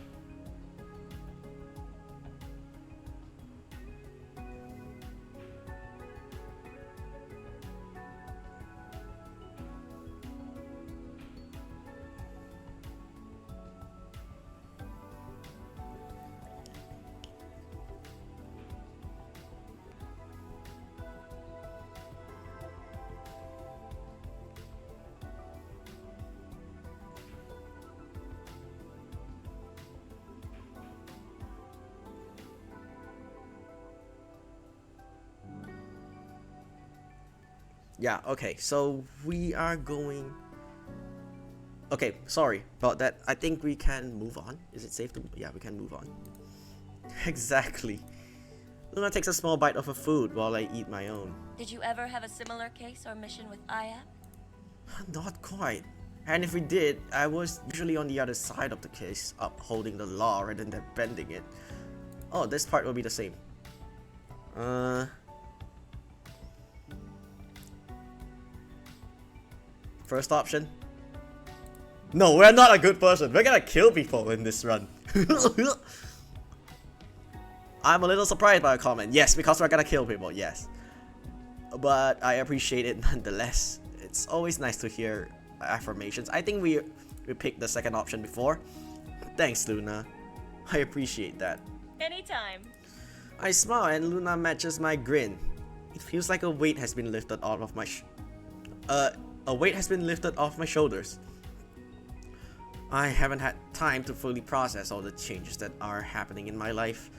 Yeah, okay, so we are going... Okay, sorry about that. I think we can move on. Is it safe to... Yeah, we can move on. Exactly. Luna takes a small bite of her food while I eat my own. Did you ever have a similar case or mission with Aya? Not quite. And if we did, I was usually on the other side of the case, upholding the law rather than bending it. Oh, this part will be the same. First option. No, we're not a good person. We're gonna kill people in this run. I'm a little surprised by a comment. Yes, because we're gonna kill people, yes. But I appreciate it nonetheless. It's always nice to hear affirmations. I think we picked the second option before. Thanks, Luna. I appreciate that. Anytime. I smile and Luna matches my grin. It feels like a weight has been lifted out of my shoulders. I haven't had time to fully process all the changes that are happening in my life,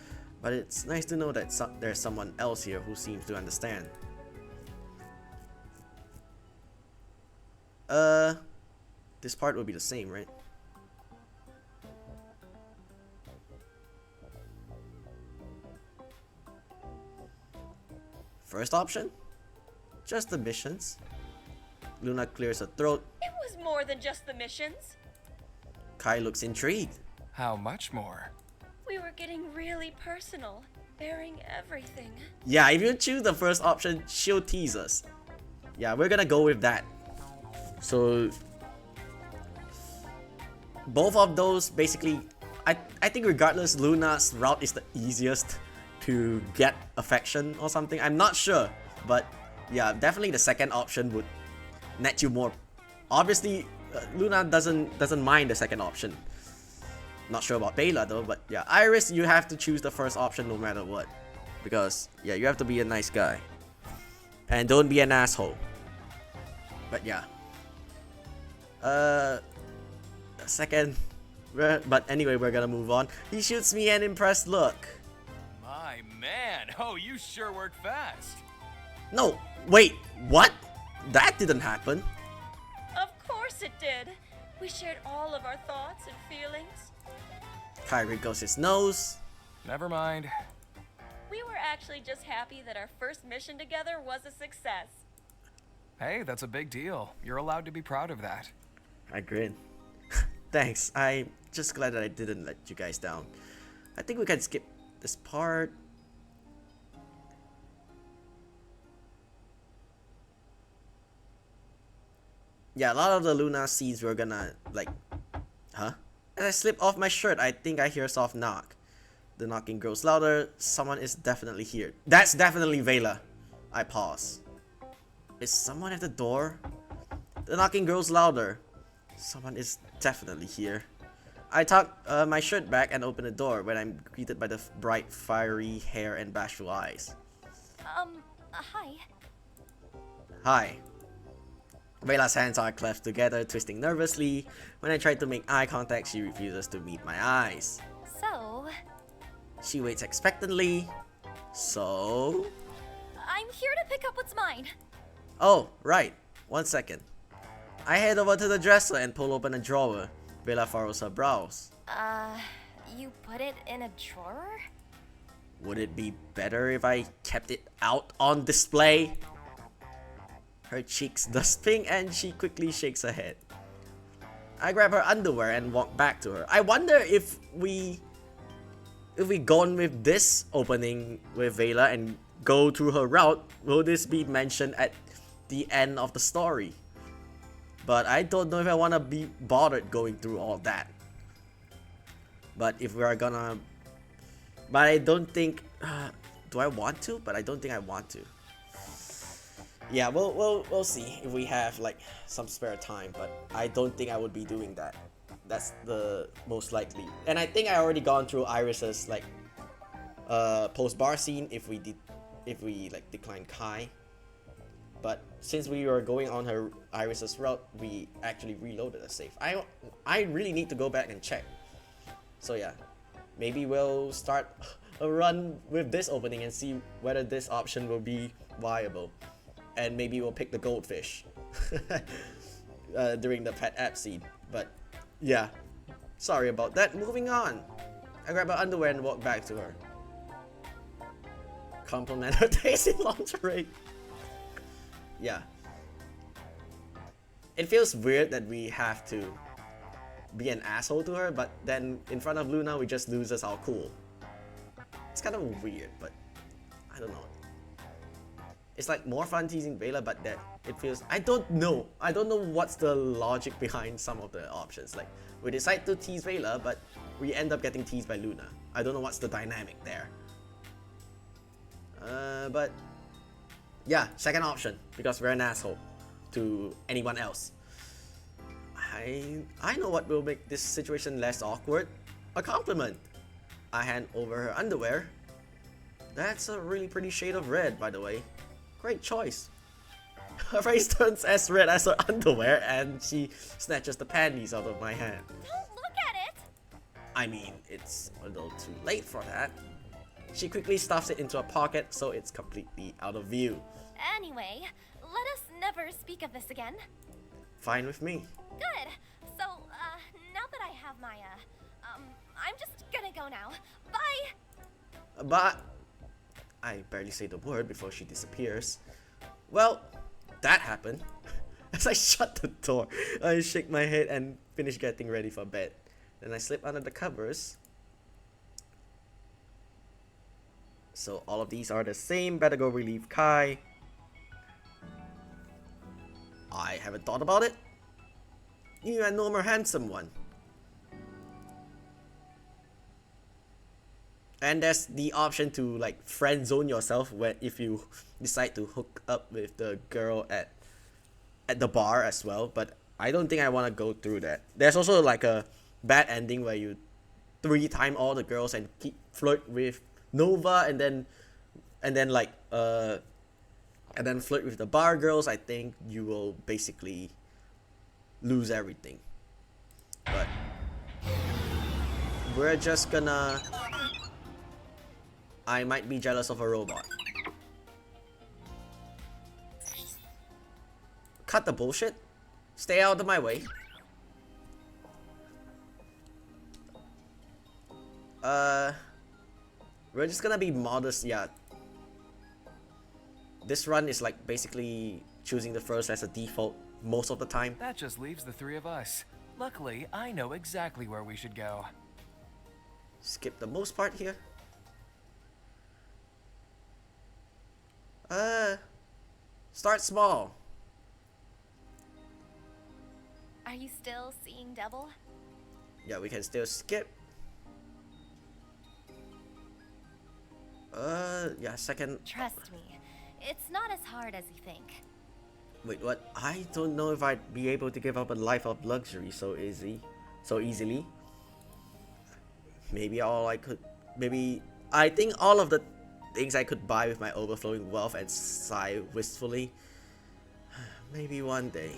but it's nice to know that there's someone else here who seems to understand. This part will be the same, right? First option? Just the missions. Luna clears her throat. It was more than just the missions. Kai looks intrigued. How much more? We were getting really personal, bearing everything. Yeah, if you choose the first option, she'll tease us. Yeah, we're gonna go with that. So both of those basically, I think regardless, Luna's route is the easiest to get affection or something. I'm not sure, but yeah, definitely the second option would net you more. Obviously, Luna doesn't mind the second option. Not sure about Bela though, but yeah, Iris, you have to choose the first option no matter what, because yeah, you have to be a nice guy and don't be an asshole. But yeah, second, but anyway, we're gonna move on. He shoots me an impressed look. My man, oh, you sure work fast. No, wait, what? That didn't happen. Of course it did. We shared all of our thoughts and feelings. Kai wrinkles his nose. Never mind. We were actually just happy that our first mission together was a success. Hey, that's a big deal. You're allowed to be proud of that. I grin. Thanks, I'm just glad that I didn't let you guys down. I think we can skip this part. Yeah, a lot of the Luna scenes we're gonna, like... Huh? As I slip off my shirt, I think I hear a soft knock. The knocking grows louder. Someone is definitely here. That's definitely Vela. I pause. Is someone at the door? The knocking grows louder. Someone is definitely here. I tuck my shirt back and open the door when I'm greeted by the bright, fiery hair and bashful eyes. Hi. Hi. Vela's hands are clasped together, twisting nervously. When I try to make eye contact, she refuses to meet my eyes. So, She waits expectantly. So... I'm here to pick up what's mine. Oh, right. 1 second. I head over to the dresser and pull open a drawer. Vela furrows her brows. You put it in a drawer? Would it be better if I kept it out on display? Her cheeks dust pink and she quickly shakes her head. I grab her underwear and walk back to her. I wonder if we gone with this opening with Vela and go through her route, will this be mentioned at the end of the story? But I don't know if I want to be bothered going through all that. But if we are gonna... But I don't think... do I want to? But I don't think I want to. Yeah, we'll see if we have like some spare time, but I don't think I would be doing that. That's the most likely. And I think I already gone through Iris's like post-bar scene if we like decline Kai. But since we were going on her Iris's route, we actually reloaded a save. I really need to go back and check. So yeah, maybe we'll start a run with this opening and see whether this option will be viable. And maybe we'll pick the goldfish during the pet app scene. But yeah, sorry about that. Moving on. I grab her underwear and walk back to her. Compliment her taste in lingerie. Yeah. It feels weird that we have to be an asshole to her, but then in front of Luna we just loses our cool. It's kind of weird, but I don't know. It's like more fun teasing Vela, but that it feels... I don't know what's the logic behind some of the options. Like, we decide to tease Vela, but we end up getting teased by Luna. I don't know what's the dynamic there. But... yeah, second option, because we're an asshole to anyone else. I know what will make this situation less awkward. A compliment. I hand over her underwear. That's a really pretty shade of red, by the way. Great choice. Her face turns as red as her underwear and she snatches the panties out of my hand. Don't look at it! I mean, it's a little too late for that. She quickly stuffs it into a pocket so it's completely out of view. Anyway, let us never speak of this again. Fine with me. Good. So, now that I have my, I'm just gonna go now. Bye! But... I barely say the word before she disappears. Well, that happened. As I shut the door, I shake my head and finish getting ready for bed. Then I slip under the covers. So all of these are the same. Better go relieve Kai. I haven't thought about it. You and no more handsome one. And there's the option to like friend zone yourself when if you decide to hook up with the girl at the bar as well, but I don't think I want to go through that. There's also like a bad ending where you 3-time all the girls and keep flirt with Nova and then flirt with the bar girls. I think you will basically lose everything. But we're just gonna... I might be jealous of a robot. Cut the bullshit. Stay out of my way. We're just gonna be modest, yeah. This run is like basically choosing the first as a default most of the time. That just leaves the three of us. Luckily, I know exactly where we should go. Skip the most part here. Start small. Are you still seeing double? Yeah, we can still skip. Yeah, second. Trust me, it's not as hard as you think. Wait, what? I don't know if I'd be able to give up a life of luxury so easily. Maybe I think all of the things I could buy with my overflowing wealth and sigh wistfully. Maybe one day.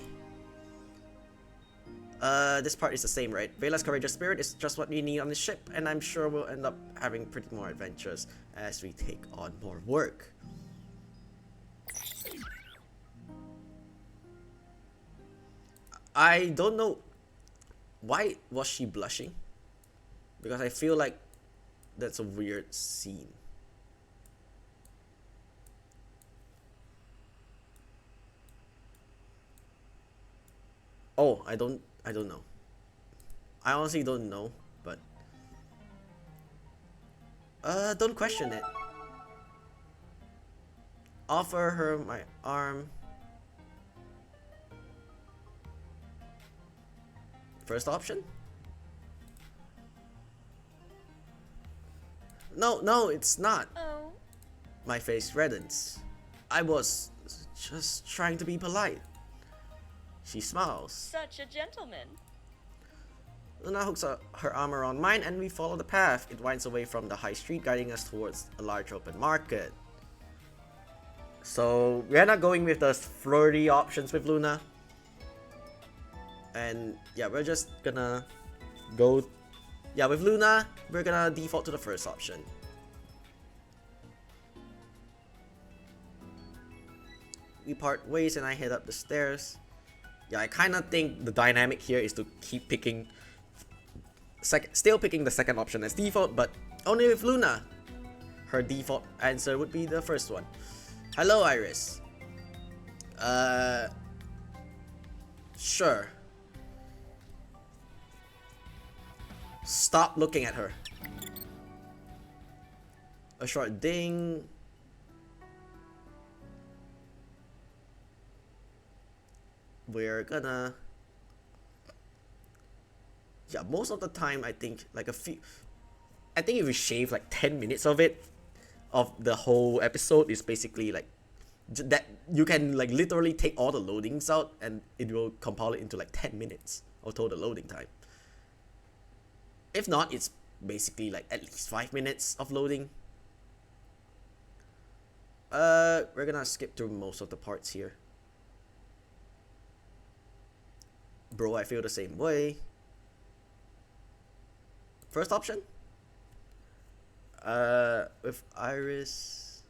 This part is the same, right? Vela's courageous spirit is just what we need on the ship, and I'm sure we'll end up having pretty more adventures as we take on more work. I don't know why was she blushing, because I feel like that's a weird scene. Oh, I don't know. I honestly don't know, but don't question it. Offer her my arm. First option? No, it's not. Oh, My face reddens. I was just trying to be polite. She smiles. such a gentleman. Luna hooks her arm around mine and we follow the path. It winds away from the high street, guiding us towards a large open market. So we're not going with the flirty options with Luna. And yeah, we're just gonna go... Yeah, with Luna, we're gonna default to the first option. We part ways and I head up the stairs. Yeah, I kinda think the dynamic here is to keep picking... Still picking the second option as default, but only with Luna. Her default answer would be the first one. Hello, Iris. Sure. Stop looking at her. A short ding. We're gonna... Yeah, most of the time I think like a few... I think if we shave like 10 minutes of it, of the whole episode, is basically like that you can like literally take all the loadings out and it will compile it into like 10 minutes of total loading time. If not, it's basically like at least 5 minutes of loading. We're gonna skip through most of the parts here. Bro, I feel the same way. First option? With Iris.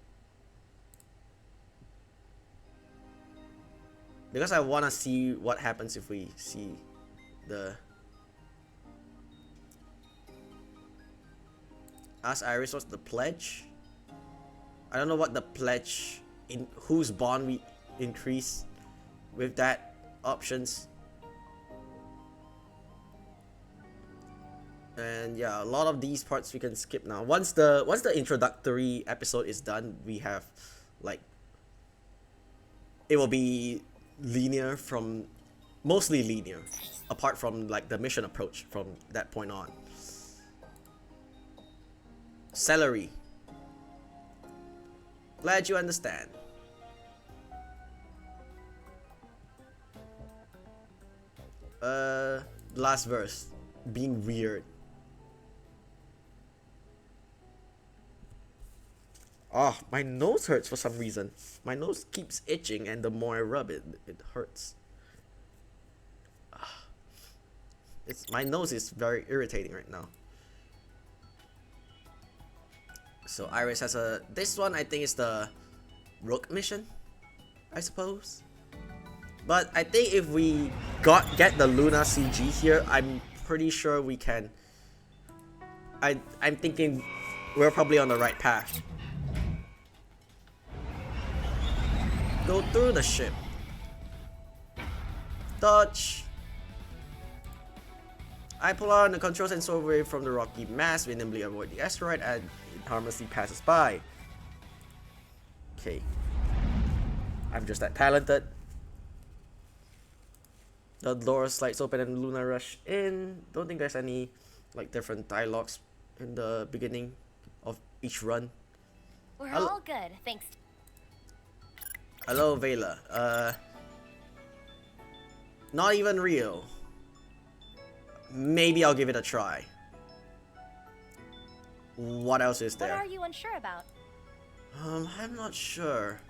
Because I wanna see what happens if we see the... Ask Iris what's the pledge? I don't know what the pledge, in whose bond we increase with that options. And yeah, a lot of these parts we can skip now. Once the introductory episode is done, we have like, it will be linear from, mostly linear, apart from like the mission approach from that point on. Celery. Glad you understand. Last verse. Being weird. Oh, my nose hurts for some reason. My nose keeps itching and the more I rub it, it hurts. My nose is very irritating right now. So Iris has a... This one I think is the Rook mission, I suppose. But I think if we get the Luna CG here, I'm pretty sure we can... I'm thinking we're probably on the right path. Go through the ship. Dodge. I pull out the controls and soar away from the rocky mass. We nimbly avoid the asteroid and it harmlessly passes by. Okay. I'm just that talented. The door slides open and Luna rush in. Don't think there's any like different dialogues in the beginning of each run. We're all good, thanks. Hello, Vela. Not even real. Maybe I'll give it a try. What else is there? What are you unsure about? I'm not sure.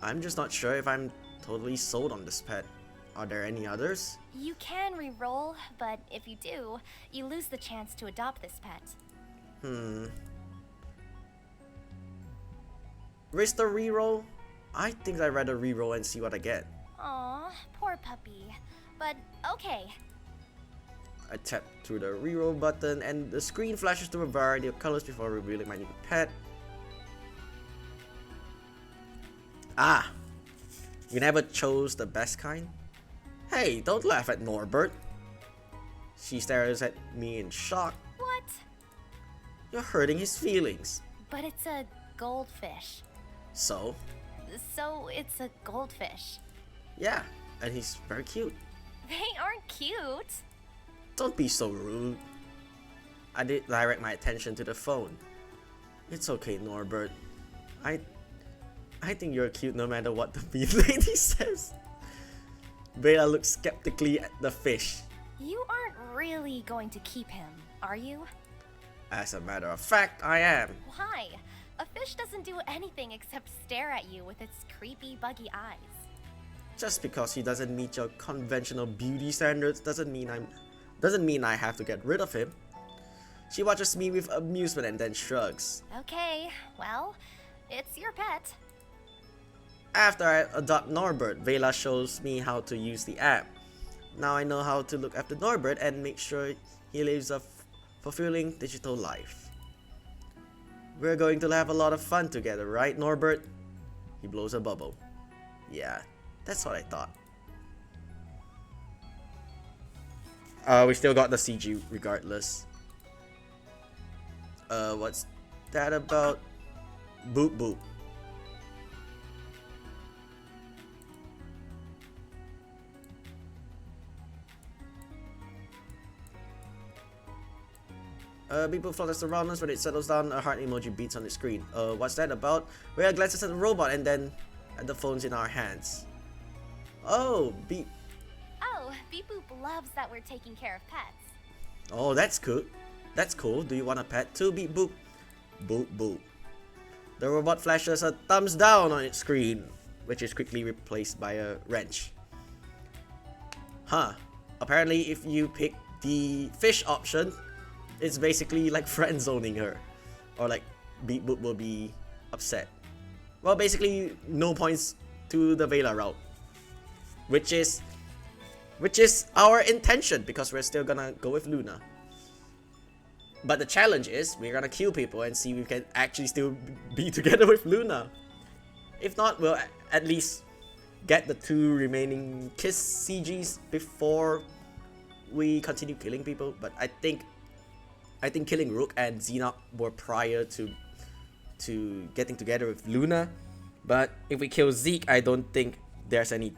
I'm just not sure if I'm totally sold on this pet. Are there any others? You can re-roll, but if you do, you lose the chance to adopt this pet. Risk the reroll? I think I'd rather reroll and see what I get. Aw, poor puppy. But okay. I tap through the reroll button and the screen flashes through a variety of colors before revealing my new pet. Ah! We never chose the best kind? Hey, don't laugh at Norbert. She stares at me in shock. What? You're hurting his feelings. But it's a goldfish. So? So it's a goldfish. Yeah, and he's very cute. They aren't cute. Don't be so rude. I did direct my attention to the phone. It's okay, Norbert. I think you're cute no matter what the bean lady says. Bella looks skeptically at the fish. You aren't really going to keep him, are you? As a matter of fact, I am. Why? A fish doesn't do anything except stare at you with its creepy, buggy eyes. Just because he doesn't meet your conventional beauty standards doesn't mean I have to get rid of him. She watches me with amusement and then shrugs. Okay, well, it's your pet. After I adopt Norbert, Vela shows me how to use the app. Now I know how to look after Norbert and make sure he lives a fulfilling digital life. We're going to have a lot of fun together, right, Norbert? He blows a bubble. Yeah, that's what I thought. We still got the CG regardless. What's that about? Boop boop. Beep boop flutters around us. When it settles down, a heart emoji beats on the screen. What's that about? Rhea glances at the robot and then at the phones in our hands. Oh, beep. Oh, Beep Boop loves that we're taking care of pets. Oh, that's cool. That's cool. Do you want a pet too, beep boop? Boop boop. The robot flashes a thumbs down on its screen, which is quickly replaced by a wrench. Huh. Apparently, if you pick the fish option, it's basically like friend zoning her. Or like beep boop will be upset. Well, basically, no points to the Vela route. Which is our intention because we're still gonna go with Luna. But the challenge is we're gonna kill people and see if we can actually still be together with Luna. If not, we'll at least get the 2 remaining kiss CGs before we continue killing people. But I think killing Rook and Xenoc were prior to getting together with Luna. But if we kill Zeke, I don't think there's any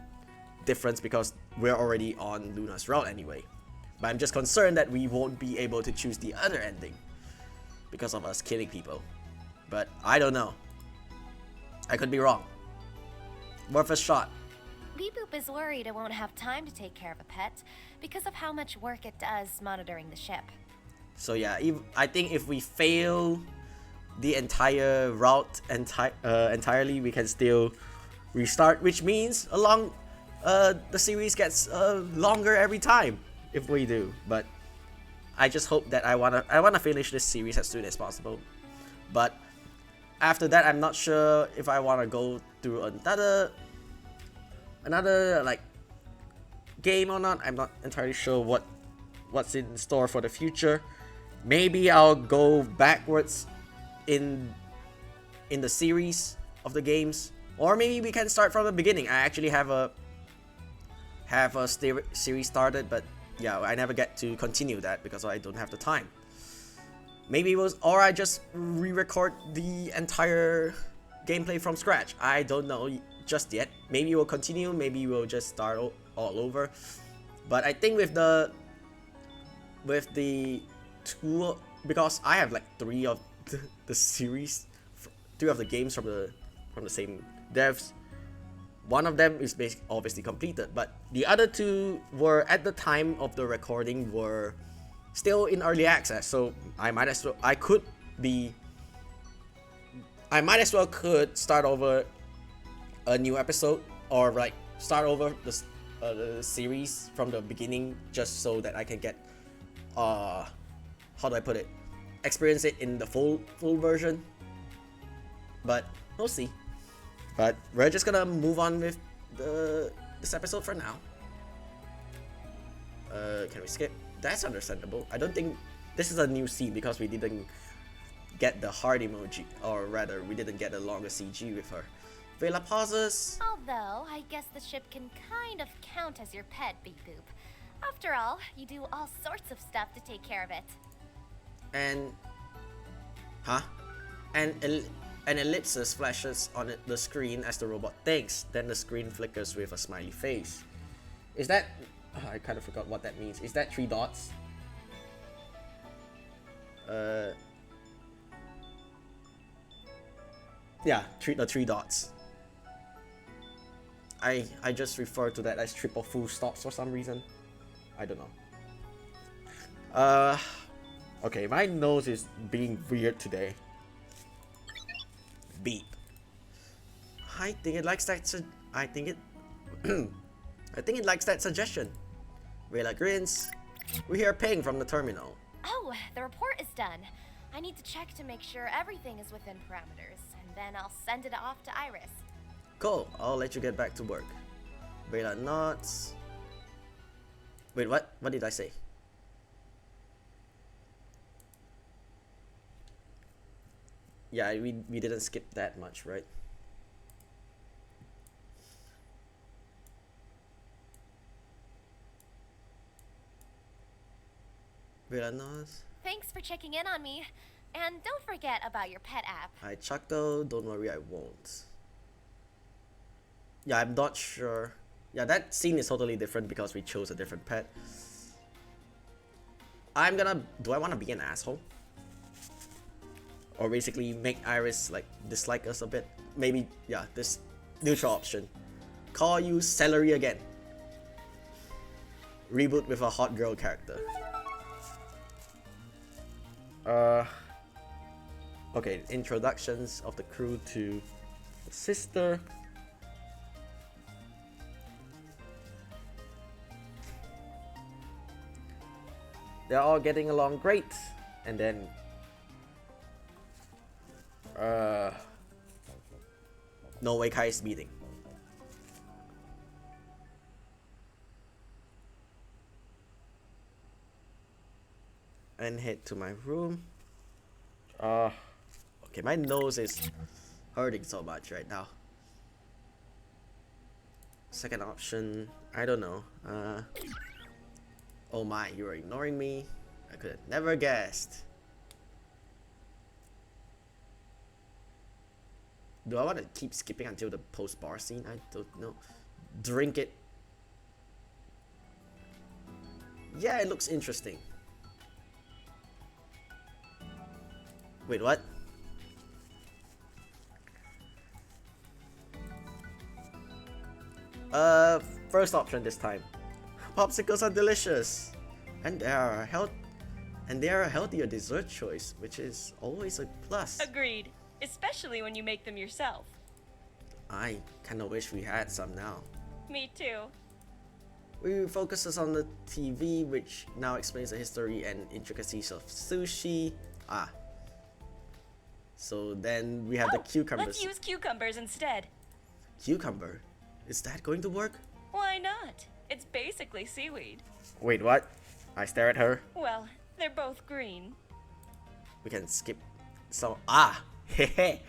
difference because we're already on Luna's route anyway. But I'm just concerned that we won't be able to choose the other ending because of us killing people. But I don't know. I could be wrong. Worth a shot. Beep Boop is worried it won't have time to take care of a pet because of how much work it does monitoring the ship. So yeah, I think if we fail the entire route entirely, we can still restart, which means the series gets longer every time if we do. But I just hope that I wanna finish this series as soon as possible. But after that, I'm not sure if I wanna go through another like game or not. I'm not entirely sure what's in store for the future. Maybe I'll go backwards in the series of the games, or maybe we can start from the beginning. I actually have a series started, but yeah, I never get to continue that because I don't have the time. Maybe or I just re-record the entire gameplay from scratch. I don't know just yet. Maybe we'll continue, maybe we'll just start all over. But I think with the 2, because I have like 3 of the series, 3 of the games from the same devs. One of them is obviously completed, but the other 2 were at the time of the recording were still in early access. So I might as well could start over a new episode, or like start over the series from the beginning, just so that I can get how do I put it? Experience it in the full version. But we'll see. But we're just gonna move on with this episode for now. Can we skip? That's understandable. I don't think this is a new scene because we didn't get the heart emoji, or rather, we didn't get a longer CG with her. Vela pauses. Although, I guess the ship can kind of count as your pet, Beep Boop. After all, you do all sorts of stuff to take care of it. And an ellipsis flashes on the screen as the robot thinks. Then the screen flickers with a smiley face. Is that I kind of forgot what that means. Is that 3 dots? Yeah, the 3 dots. I just refer to that as triple full stops for some reason. I don't know. Okay, my nose is being weird today. Beep. I think it likes that. I think it. I think it likes that suggestion. Rayla grins. We hear ping from the terminal. Oh, the report is done. I need to check to make sure everything is within parameters, and then I'll send it off to Iris. Cool. I'll let you get back to work. Rayla nods. Wait, what? What did I say? Yeah, we didn't skip that much, right? Rayla nods. Thanks for checking in on me. And don't forget about your pet app. I chuckle. Don't worry, I won't. Yeah, I'm not sure. Yeah, that scene is totally different because we chose a different pet. Do I want to be an asshole? Or basically make Iris like dislike us a bit? Maybe, yeah, this neutral option. Call you celery again. Reboot with a hot girl character. Okay, introductions of the crew to the sister. They're all getting along great, and then no way Kai is meeting. And head to my room. Okay, my nose is hurting so much right now. Second option, I don't know. Oh my, you were ignoring me. I could have never guessed. Do I want to keep skipping until the post-bar scene? I don't know. Drink it. Yeah, it looks interesting. Wait, what? First option this time. Popsicles are delicious, and they are a healthier dessert choice, which is always a plus. Agreed. Especially when you make them yourself. I kinda wish we had some now. Me too. We focuses on the TV, which now explains the history and intricacies of sushi. So then we have the cucumbers. Let's use cucumbers instead. Cucumber? Is that going to work? Why not? It's basically seaweed. Wait, what? I stare at her. Well, they're both green. We can skip some. Hehe.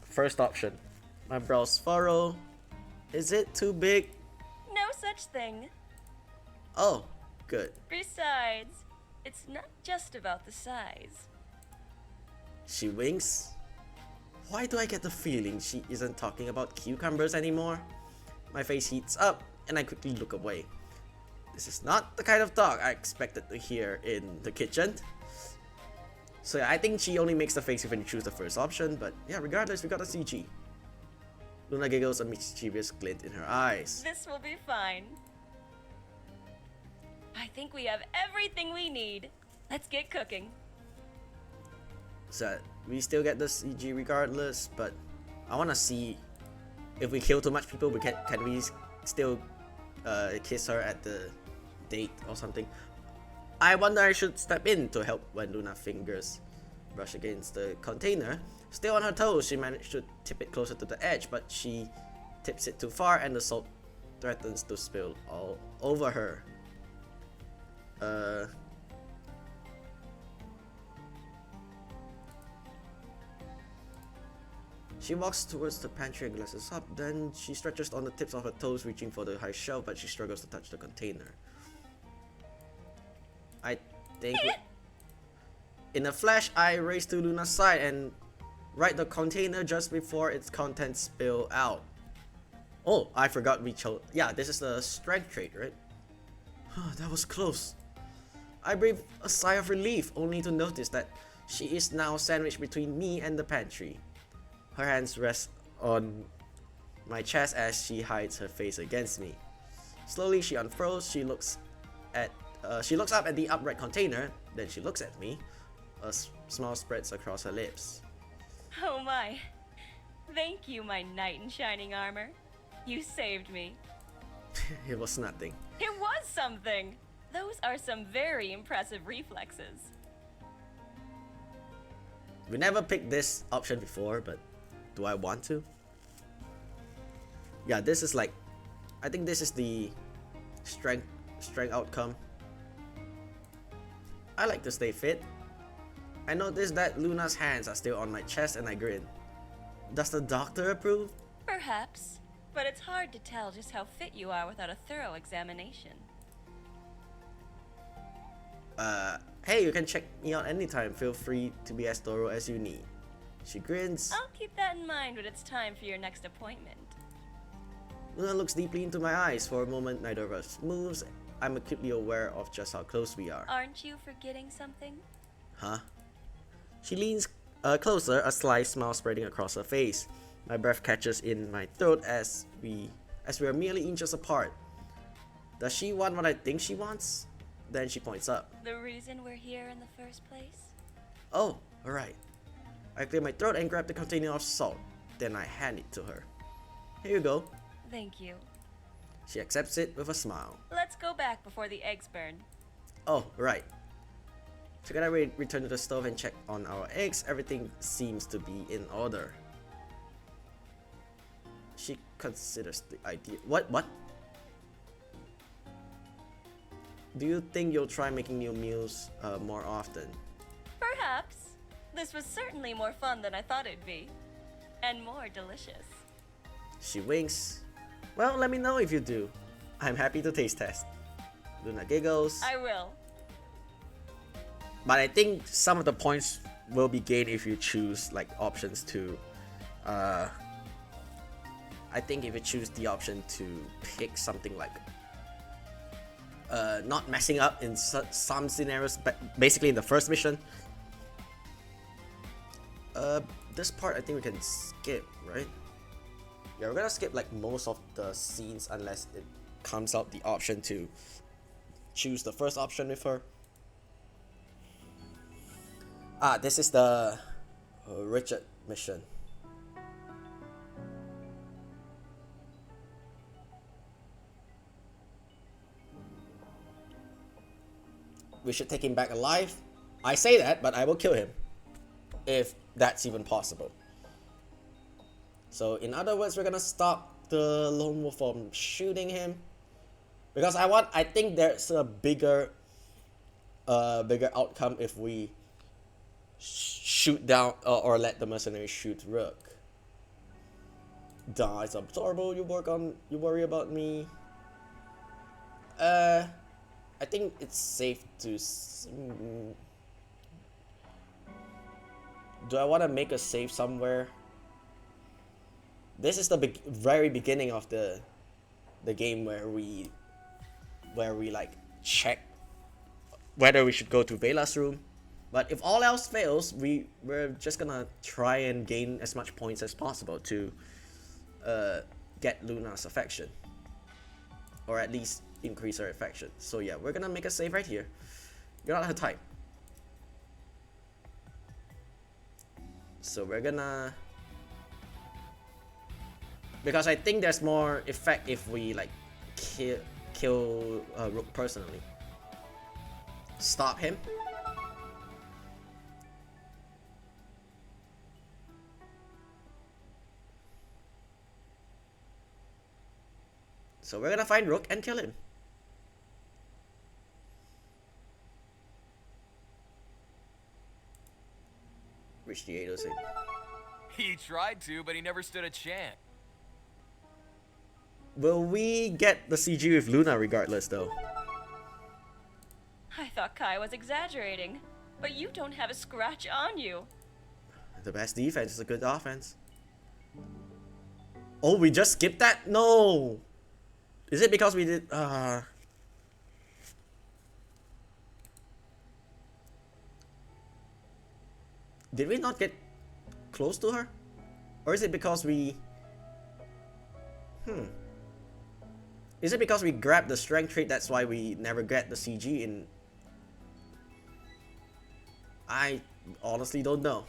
First option. My brows furrow. Is it too big? No such thing. Oh, good. Besides, it's not just about the size. She winks. Why do I get the feeling she isn't talking about cucumbers anymore? My face heats up, and I quickly look away. This is not the kind of talk I expected to hear in the kitchen. So yeah, I think she only makes the face when you choose the first option, but yeah, regardless, we got a CG. Luna giggles, a mischievous glint in her eyes. This will be fine. I think we have everything we need. Let's get cooking. So we still get the CG regardless, but I wanna see if we kill too much people, can we still kiss her at the date or something. I wonder I should step in to help when Luna fingers brush against the container. Still on her toes, she managed to tip it closer to the edge, but she tips it too far and the salt threatens to spill all over her. She walks towards the pantry and glasses up, then she stretches on the tips of her toes reaching for the high shelf, but she struggles to touch the container. I think... In a flash, I race to Luna's side and right the container just before its contents spill out. Oh, I forgot we chose. Yeah, this is the strength trait, right? That was close. I breathed a sigh of relief, only to notice that she is now sandwiched between me and the pantry. Her hands rest on my chest as she hides her face against me. Slowly, she unfurls. She looks up at the upright container. Then she looks at me. A smile spreads across her lips. Oh my. Thank you, my knight in shining armor. You saved me. It was nothing. It was something! Those are some very impressive reflexes. We never picked this option before, but do I want to? Yeah, this is like, I think this is the strength outcome. I like to stay fit. I noticed that Luna's hands are still on my chest and I grin. Does the doctor approve? Perhaps, but it's hard to tell just how fit you are without a thorough examination. Hey, you can check me out anytime. Feel free to be as thorough as you need. She grins. I'll keep that in mind when it's time for your next appointment. Luna looks deeply into my eyes. For a moment, neither of us moves. I'm acutely aware of just how close we are. Aren't you forgetting something? Huh? She leans closer, a sly smile spreading across her face. My breath catches in my throat as we are merely inches apart. Does she want what I think she wants? Then she points up. The reason we're here in the first place? Oh, alright. I clear my throat and grab the container of salt. Then I hand it to her. Here you go. Thank you. She accepts it with a smile. Let's go back before the eggs burn. Oh, right. So can I return to the stove and check on our eggs? Everything seems to be in order. She considers the idea. What? Do you think you'll try making new meals more often? Perhaps. This was certainly more fun than I thought it'd be. And more delicious. She winks. Well, let me know if you do. I'm happy to taste test. Luna giggles. I will. But I think some of the points will be gained if you choose like options to I think if you choose the option to pick something like not messing up in some scenarios, but basically in the first mission. This part I think we can skip, right? Yeah, we're gonna skip like most of the scenes unless it comes out the option to choose the first option with her. Ah, this is the Richard mission. We should take him back alive. I say that, but I will kill him. If that's even possible. So in other words, we're gonna stop the lone wolf from shooting him. Because I think there's a bigger outcome if we shoot down or let the mercenary shoot Rook. Dies absorbable. You worry about me. I think it's safe to. Do I want to make a save somewhere? This is the very beginning of the game where we like check whether we should go to Vela's room. But if all else fails, we're just gonna try and gain as much points as possible to get Luna's affection, or at least increase her affection. So yeah, we're gonna make a save right here. You're not her type, so we're gonna, because I think there's more effect if we like kill Rook personally. Stop him. So we're gonna find Rook and kill him. Reach the 806. He tried to, but he never stood a chance. Will we get the CG with Luna regardless though? I thought Kai was exaggerating, but you don't have a scratch on you. The best defense is a good offense. Oh, we just skipped that? No! Is it because we did... Did we not get close to her? Or is it because we... Is it because we grabbed the strength trait, that's why we never get the CG in... I honestly don't know.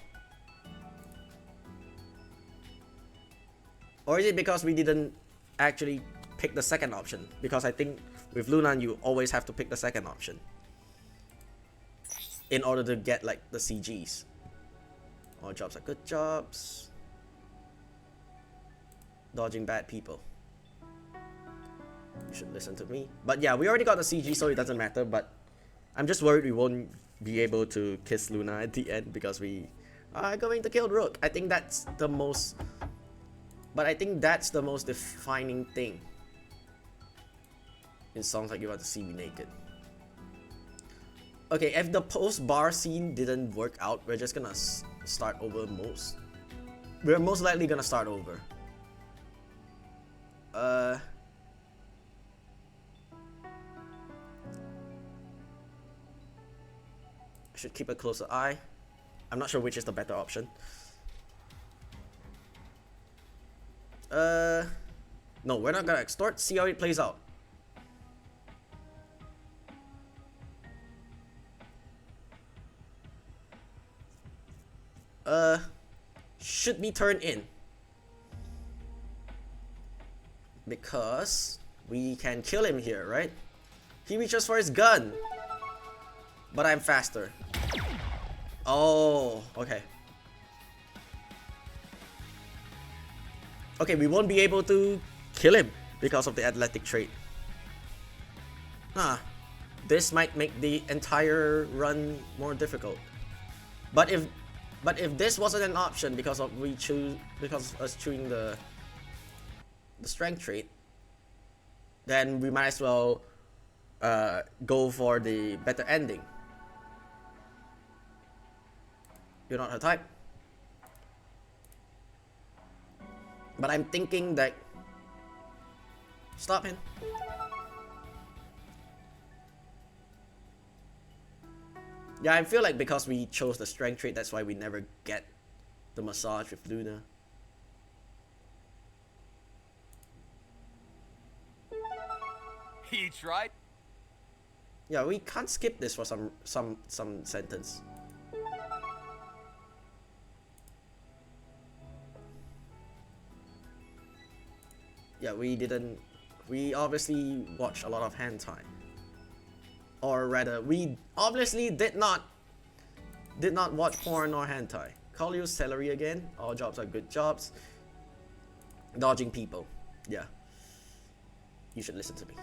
Or is it because we didn't actually pick the second option? Because I think with Luna, you always have to pick the second option in order to get like the CGs. All jobs are good jobs. Dodging bad people. You should listen to me. But yeah, we already got the CG, so it doesn't matter. But I'm just worried we won't be able to kiss Luna at the end because we are going to kill Rook. I think that's the most... But I think that's the most defining thing in songs like You Want to See Me Naked. Okay, if the post-bar scene didn't work out, we're just gonna start over most. We're most likely gonna start over. I should keep a closer eye. I'm not sure which is the better option. No, we're not gonna extort. See how it plays out. Should be turned in. Because we can kill him here, right? He reaches for his gun. But I'm faster. Oh, okay. Okay, we won't be able to kill him because of the athletic trait. This might make the entire run more difficult. But if this wasn't an option because of us choosing the strength trait, then we might as well go for the better ending. You're not her type. But I'm thinking that... Stop him. Yeah, I feel like because we chose the strength trait, that's why we never get the massage with Luna. He tried. Yeah, we can't skip this for some sentence. Yeah, we obviously watched a lot of hentai. Or rather, we obviously did not watch porn or hentai. Call you celery again. All jobs are good jobs. Dodging people. Yeah. You should listen to me.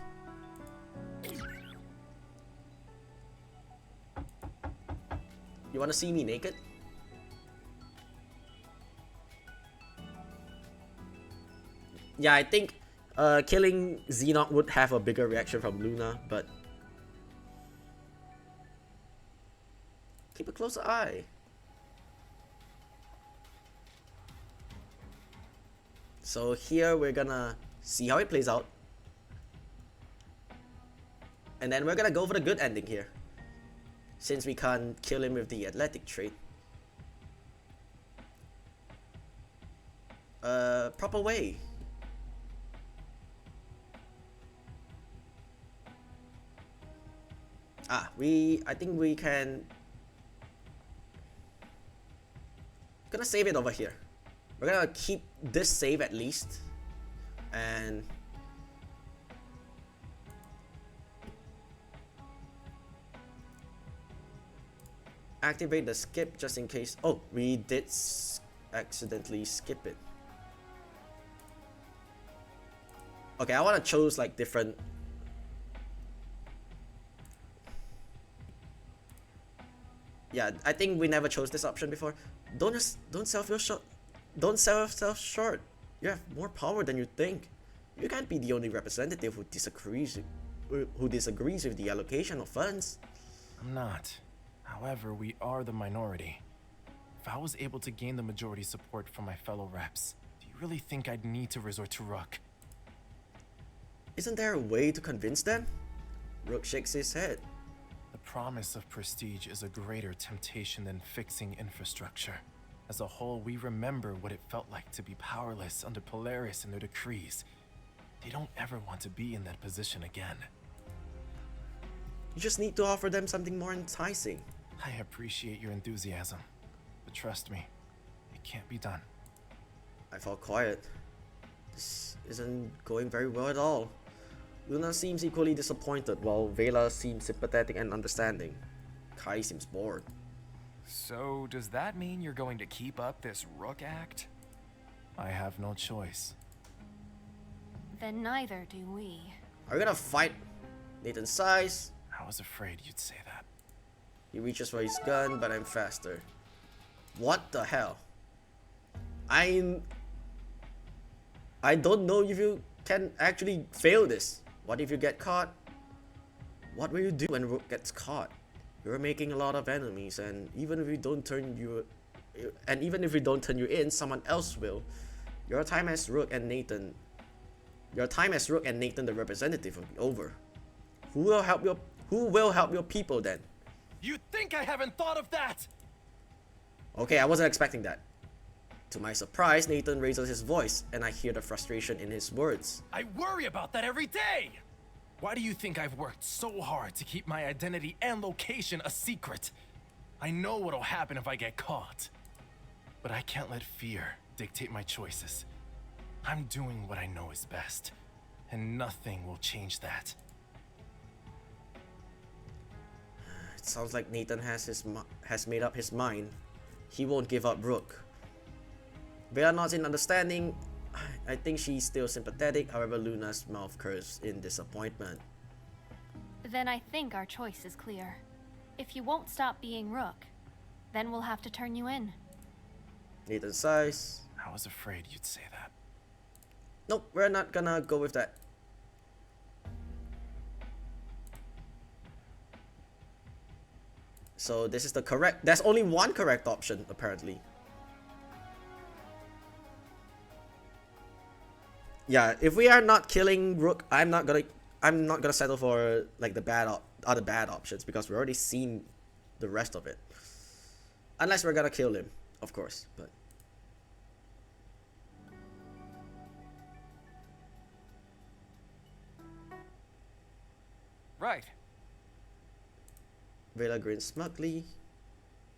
You wanna see me naked? Yeah, I think killing Xenoc would have a bigger reaction from Luna, but keep a closer eye. So here we're gonna see how it plays out. And then we're gonna go for the good ending here. Since we can't kill him with the athletic trait. Proper way. I think we can... Gonna save it over here. We're gonna keep this save at least. And... activate the skip just in case... Oh, we did accidentally skip it. Okay, I wanna choose like different... Yeah, I think we never chose this option before. Don't sell yourself short. You have more power than you think. You can't be the only representative who disagrees with the allocation of funds. I'm not. However, we are the minority. If I was able to gain the majority support from my fellow reps, do you really think I'd need to resort to Rook. Isn't there a way to convince them? Rook shakes his head. The promise of prestige is a greater temptation than fixing infrastructure. As a whole, we remember what it felt like to be powerless under Polaris and their decrees. They don't ever want to be in that position again. You just need to offer them something more enticing. I appreciate your enthusiasm, but trust me, it can't be done. I fall quiet. This isn't going very well at all. Luna seems equally disappointed, while Vela seems sympathetic and understanding. Kai seems bored. So, does that mean you're going to keep up this Rook act? I have no choice. Then neither do we. Are we gonna fight? Nathan sighs. I was afraid you'd say that. He reaches for his gun, but I'm faster. What the hell? I don't know if you can actually fail this. What if you get caught? What will you do when Rook gets caught? You're making a lot of enemies, and even if we don't turn you in, someone else will. Your time as Rook and Nathan, the representative, will be over. Who will help your people then? You think I haven't thought of that? Okay, I wasn't expecting that. To my surprise, Nathan raises his voice, and I hear the frustration in his words. I worry about that every day! Why do you think I've worked so hard to keep my identity and location a secret? I know what'll happen if I get caught. But I can't let fear dictate my choices. I'm doing what I know is best, and nothing will change that. It sounds like Nathan has made up his mind. He won't give up Rook. Vela nods in understanding. I think she's still sympathetic, however Luna's mouth curves in disappointment. Then I think our choice is clear. If you won't stop being Rook, then we'll have to turn you in. Nathan sighs. I was afraid you'd say that. Nope, we're not gonna go with that. So this is the correct. There's only one correct option, apparently. Yeah, if we are not killing Rook, I'm not gonna settle for like the other bad options, because we've already seen the rest of it. Unless we're gonna kill him, of course. But Right. Vela grins smugly.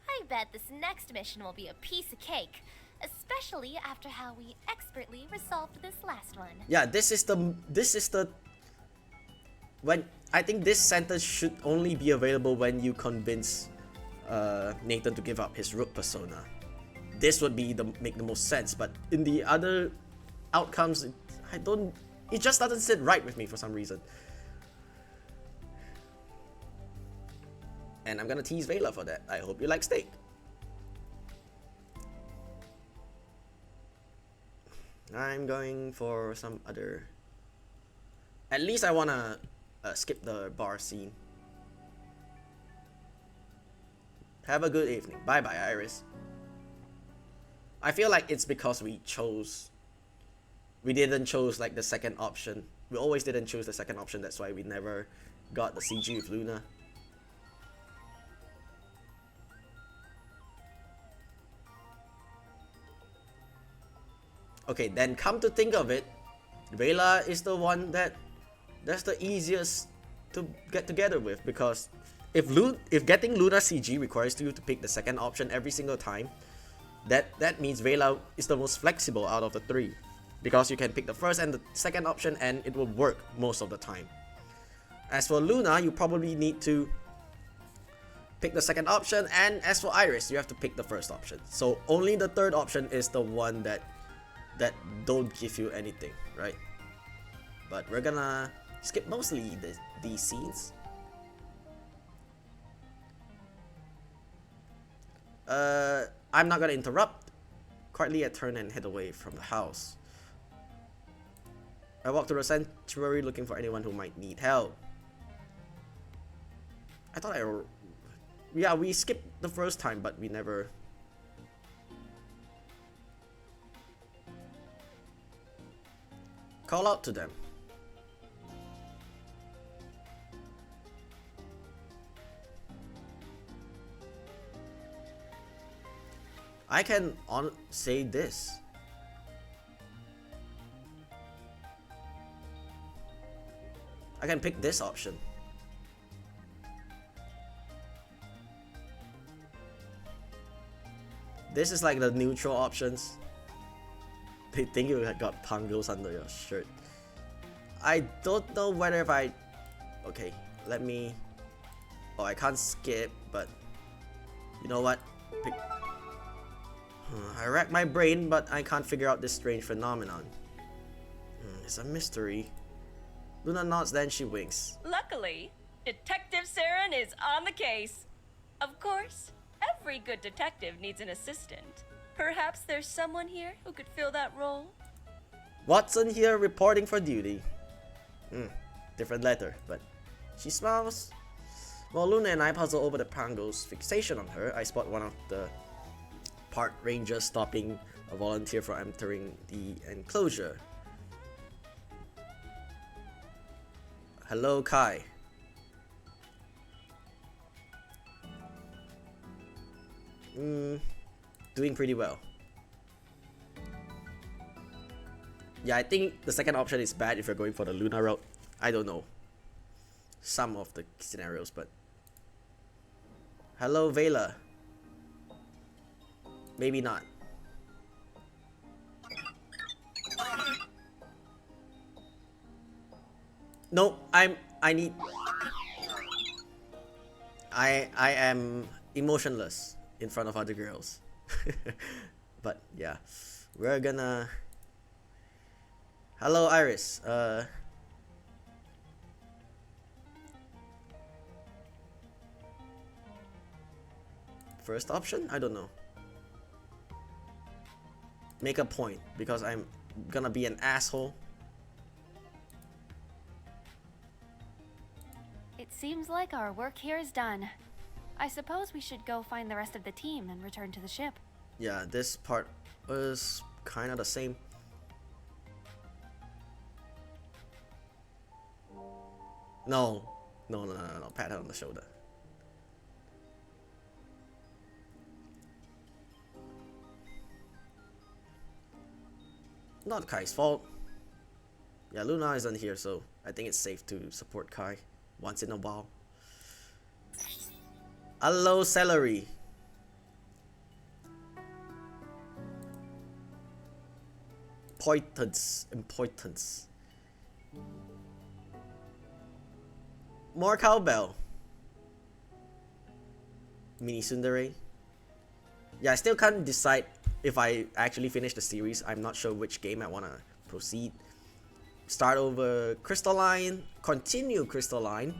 I bet this next mission will be a piece of cake, especially after how we expertly resolved this last one. Yeah, this is the when I think this sentence should only be available when you convince Nathan to give up his Rook persona. This would make the most sense, but in the other outcomes, it just doesn't sit right with me for some reason. And I'm gonna tease Vela for that. I hope you like steak. I'm going for some other. At least I wanna skip the bar scene. Have a good evening. Bye bye, Iris. I feel like it's because we didn't choose like the second option. We always didn't choose the second option. That's why we never got the CG with Luna. Okay, then come to think of it, Vela is the one that's the easiest to get together with, because if getting Luna CG requires you to pick the second option every single time, that means Vela is the most flexible out of the three, because you can pick the first and the second option and it will work most of the time. As for Luna, you probably need to pick the second option, and as for Iris, you have to pick the first option. So only the third option is the one that don't give you anything, right? But we're gonna skip mostly these scenes. I'm not gonna interrupt. Quietly I turn and head away from the house. I walk to the sanctuary looking for anyone who might need help. I thought yeah, we skipped the first time, but we never. call out to them. I can say this. I can pick this option. This is like the neutral options. They think you got pangos under your shirt. I don't know whether if I... Okay, let me... Oh, I can't skip, but... You know what? Pick... I racked my brain, but I can't figure out this strange phenomenon. It's a mystery. Luna nods, then she winks. Luckily, Detective Saren is on the case. Of course, every good detective needs an assistant. Perhaps there's someone here who could fill that role? Watson here reporting for duty. Different letter, but she smiles. While Luna and I puzzle over the Pango's fixation on her, I spot one of the park rangers stopping a volunteer from entering the enclosure. Hello, Kai. Doing pretty well. Yeah, I think the second option is bad if you're going for the Luna route. I don't know some of the scenarios, but... Hello, Vela. Maybe not. No, I am emotionless in front of other girls. But yeah, we're gonna... Hello, Iris. First option? I don't know. Make a point, because I'm gonna be an asshole. It seems like our work here is done. I suppose we should go find the rest of the team and return to the ship. Yeah, this part was kind of the same. No, pat her on the shoulder. Not Kai's fault. Yeah, Luna isn't here, so I think it's safe to support Kai once in a while. Hello, Celery. Importance. More cowbell. Mini Tsundere. Yeah, I still can't decide if I actually finish the series. I'm not sure which game I want to proceed. Start over Crystalline, continue Crystalline,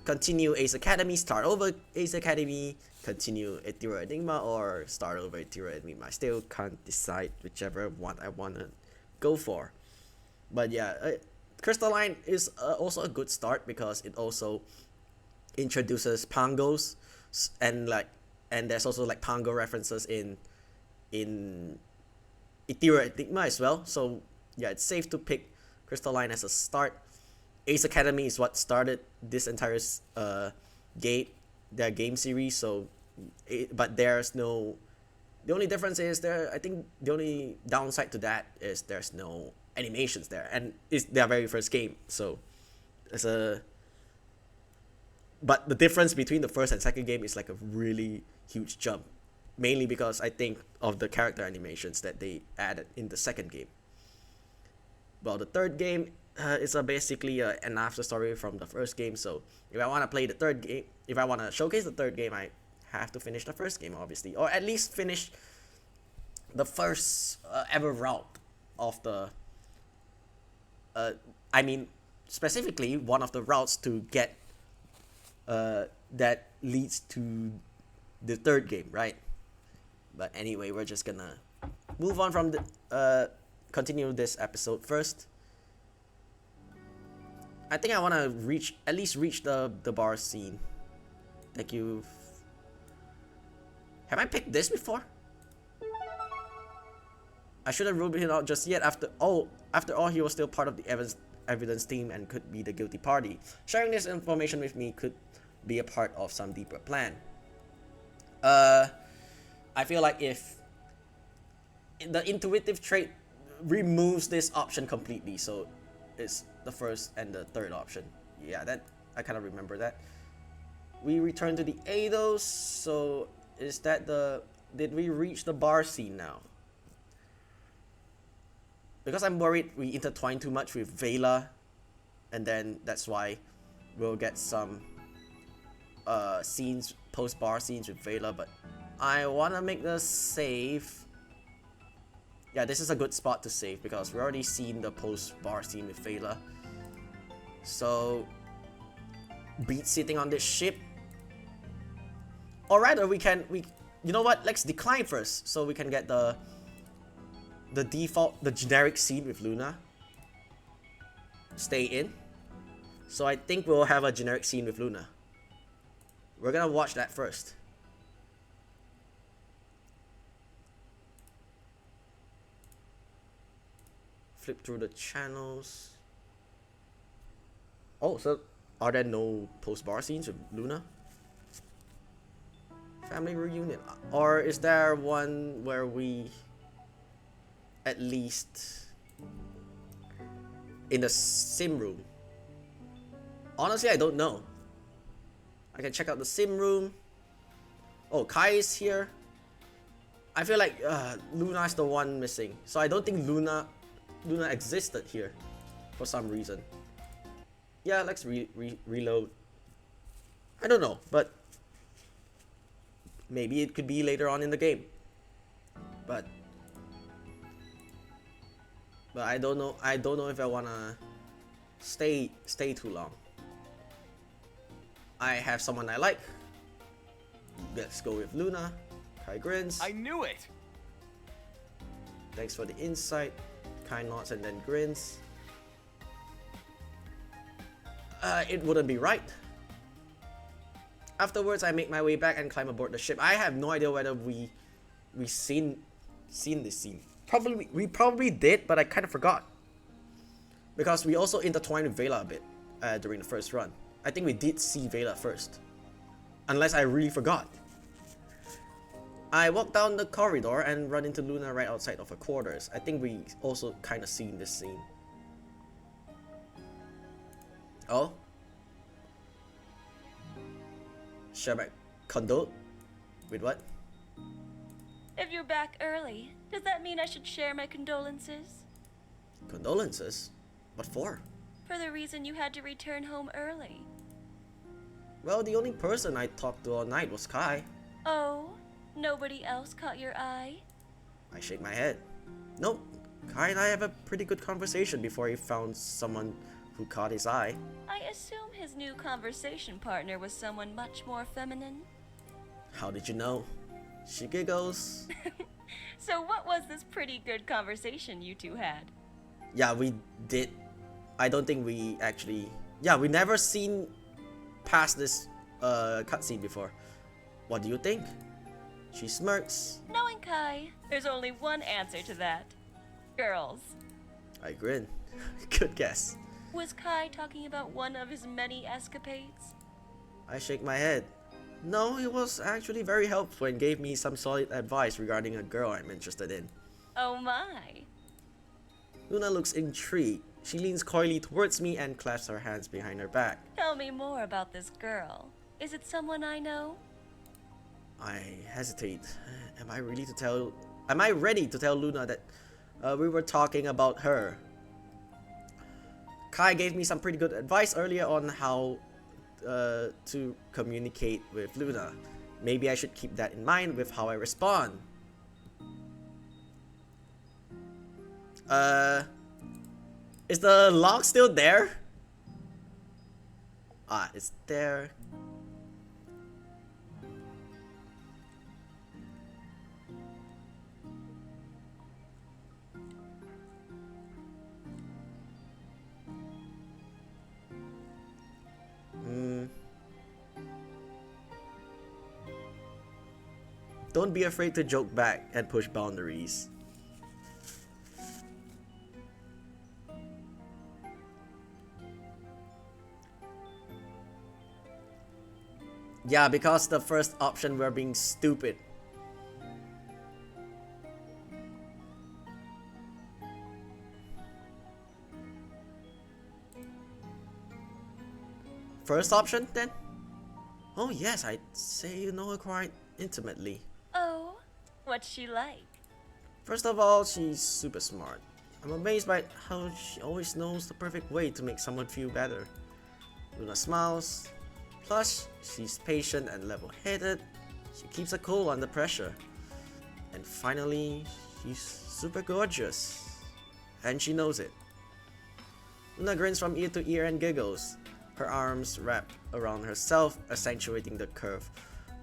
continue Ace Academy, start over Ace Academy, continue Ethereal Enigma, or start over Ethereal Enigma. I still can't decide whichever one I want to go for. But yeah, Crystalline is also a good start because it also introduces Pangos, and there's also like Pango references in Ethereal Enigma as well. So yeah, it's safe to pick Crystalline as a start. Ace Academy is what started this entire game series. So, but there's no. The only difference is I think the only downside to that is there's no animations there, and it's their very first game. So, but the difference between the first and second game is like a really huge jump, mainly because I think of the character animations that they added in the second game. Well, the third game is basically an after story from the first game. So if I want to play the third game, if I want to showcase the third game, I have to finish the first game, obviously, or at least finish the first ever route of the. I mean, specifically one of the routes to get that leads to the third game, right? But anyway, we're just gonna move on from the continue this episode first. I think I want to at least reach the bar scene. Thank you. Have I picked this before? I shouldn't rule him out just yet. After all, he was still part of the evidence team and could be the guilty party. Sharing this information with me could be a part of some deeper plan. I feel like if the intuitive trait removes this option completely, so it's the first and the third option. Yeah, that I kind of remember that. We return to the Eidos, so is that the... Did we reach the bar scene now? Because I'm worried we intertwine too much with Vela, and then that's why we'll get some scenes, post-bar scenes with Vela, but I wanna make the save. Yeah, this is a good spot to save because we already seen the post-bar scene with Vela. So, beat sitting on this ship. Or rather, you know what? Let's decline first, so we can get the generic scene with Luna. Stay in. So I think we'll have a generic scene with Luna. We're gonna watch that first. Flip through the channels. Oh, so are there no post-bar scenes with Luna? Family reunion. Or is there one where we at least in the sim room? Honestly, I don't know. I can check out the sim room. Oh, Kai is here. I feel like Luna is the one missing. So I don't think Luna existed here for some reason. Yeah, let's reload. I don't know, but maybe it could be later on in the game. But I don't know. I don't know if I wanna stay too long. I have someone I like. Let's go with Luna. Kai grins. I knew it! Thanks for the insight. Kai nods and then grins. It wouldn't be right. Afterwards, I make my way back and climb aboard the ship. I have no idea whether we seen this scene. We probably did, but I kind of forgot. Because we also intertwined with Vela a bit during the first run. I think we did see Vela first. Unless I really forgot. I walk down the corridor and run into Luna right outside of her quarters. I think we also kind of seen this scene. Oh? Share my condo? Wait, what? If you're back early, does that mean I should share my condolences? Condolences? What for? For the reason you had to return home early. Well, the only person I talked to all night was Kai. Oh, nobody else caught your eye? I shake my head. Nope. Kai and I have a pretty good conversation before he found someone who caught his eye. I assume his new conversation partner was someone much more feminine. How did you know? She giggles. So what was this pretty good conversation you two had? Yeah, we did. I don't think we actually... Yeah, we never seen past this cutscene before. What do you think? She smirks. Knowing Kai, there's only one answer to that. Girls. I grin. Good guess. Was Kai talking about one of his many escapades? I shake my head. No, he was actually very helpful and gave me some solid advice regarding a girl I'm interested in. Oh my. Luna looks intrigued. She leans coyly towards me and clasps her hands behind her back. Tell me more about this girl. Is it someone I know? I hesitate. Am I ready to tell Luna that we were talking about her? Kai gave me some pretty good advice earlier on how to communicate with Luna. Maybe I should keep that in mind with how I respond. Is the log still there? Ah, it's there. Don't be afraid to joke back and push boundaries. Yeah, because the first option were being stupid. First option then? Oh yes, I'd say you know her quite intimately. Oh, what's she like? First of all, she's super smart. I'm amazed by how she always knows the perfect way to make someone feel better. Luna smiles. Plus, she's patient and level-headed. She keeps her cool under pressure. And finally, she's super gorgeous. And she knows it. Luna grins from ear to ear and giggles. Her arms wrap around herself, accentuating the curve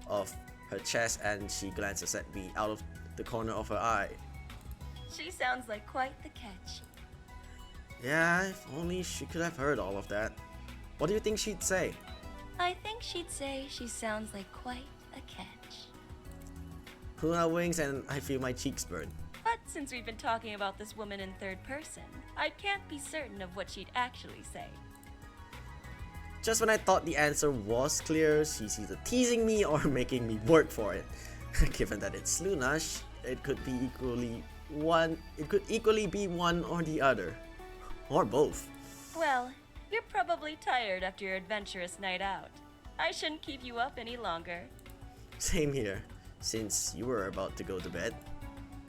of her chest, and she glances at me out of the corner of her eye. She sounds like quite the catch. Yeah, if only she could have heard all of that. What do you think she'd say? I think she'd say she sounds like quite a catch. Luna winks and I feel my cheeks burn. But since we've been talking about this woman in third person, I can't be certain of what she'd actually say. Just when I thought the answer was clear, she's either teasing me or making me work for it. Given that it's Luna, it could equally be one or the other. Or both. Well, you're probably tired after your adventurous night out. I shouldn't keep you up any longer. Same here, since you were about to go to bed.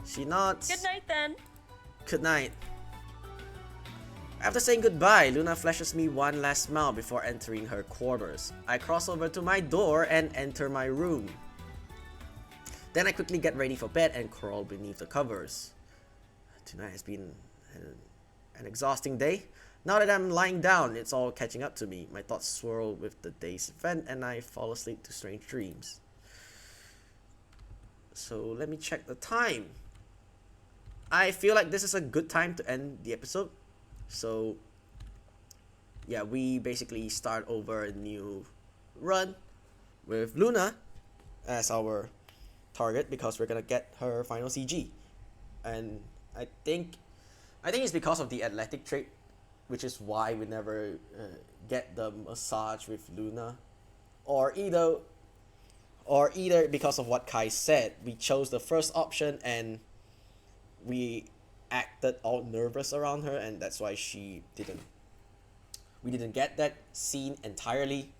She nods. Good night then. Good night. After saying goodbye, Luna flashes me one last smile before entering her quarters. I cross over to my door and enter my room. Then I quickly get ready for bed and crawl beneath the covers. Tonight has been an exhausting day. Now that I'm lying down, it's all catching up to me. My thoughts swirl with the day's event and I fall asleep to strange dreams. So let me check the time. I feel like this is a good time to end the episode. So yeah, we basically start over a new run with Luna as our target because we're gonna get her final CG. And I think it's because of the athletic trait, which is why we never get the massage with Luna, or either because of what Kai said. We chose the first option and we acted all nervous around her, and that's why we didn't get that scene entirely.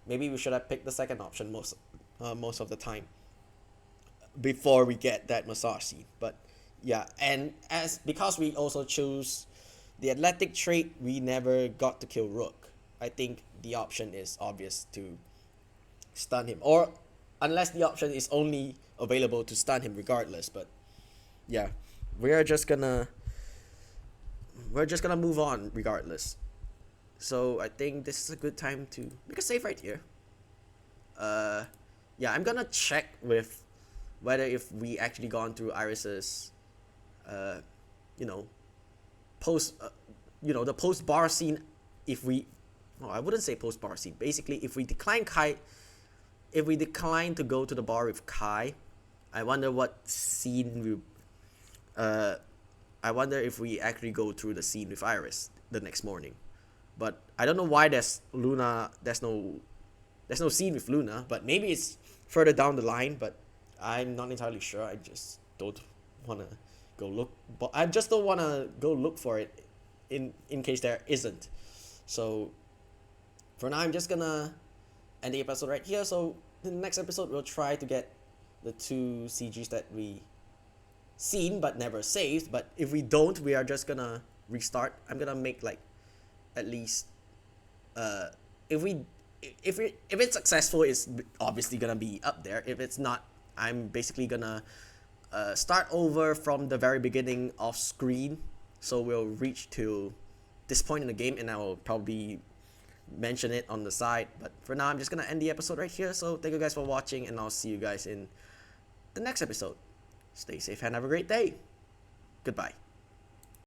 Maybe we should have picked the second option most of the time before we get that massage scene. But yeah, and because we also choose the athletic trait, we never got to kill Rook. I think the option is obvious to stun him, or unless the option is only available to stun him regardless. But yeah, we're just gonna move on regardless. So I think this is a good time to make a save right here. Yeah, I'm gonna check with whether if we actually gone through Iris's the post bar scene. I wouldn't say post bar scene. Basically, if we decline to go to the bar with Kai, I wonder what scene I wonder if we actually go through the scene with Iris the next morning. But I don't know why there's no scene with Luna, but maybe it's further down the line, but I'm not entirely sure. I just don't want to go look, but I just don't want to go look for it in case there isn't. So for now, I'm just gonna end the episode right here. So in the next episode, we'll try to get the 2 CGs that we seen but never saved. But if we don't, we are just gonna restart. I'm gonna make like at least if it's successful, it's obviously gonna be up there. If it's not, I'm basically gonna start over from the very beginning off screen. So we'll reach to this point in the game and I will probably mention it on the side. But for now, I'm just gonna end the episode right here. So thank you guys for watching, and I'll see you guys in the next episode. Stay safe and have a great day. Goodbye.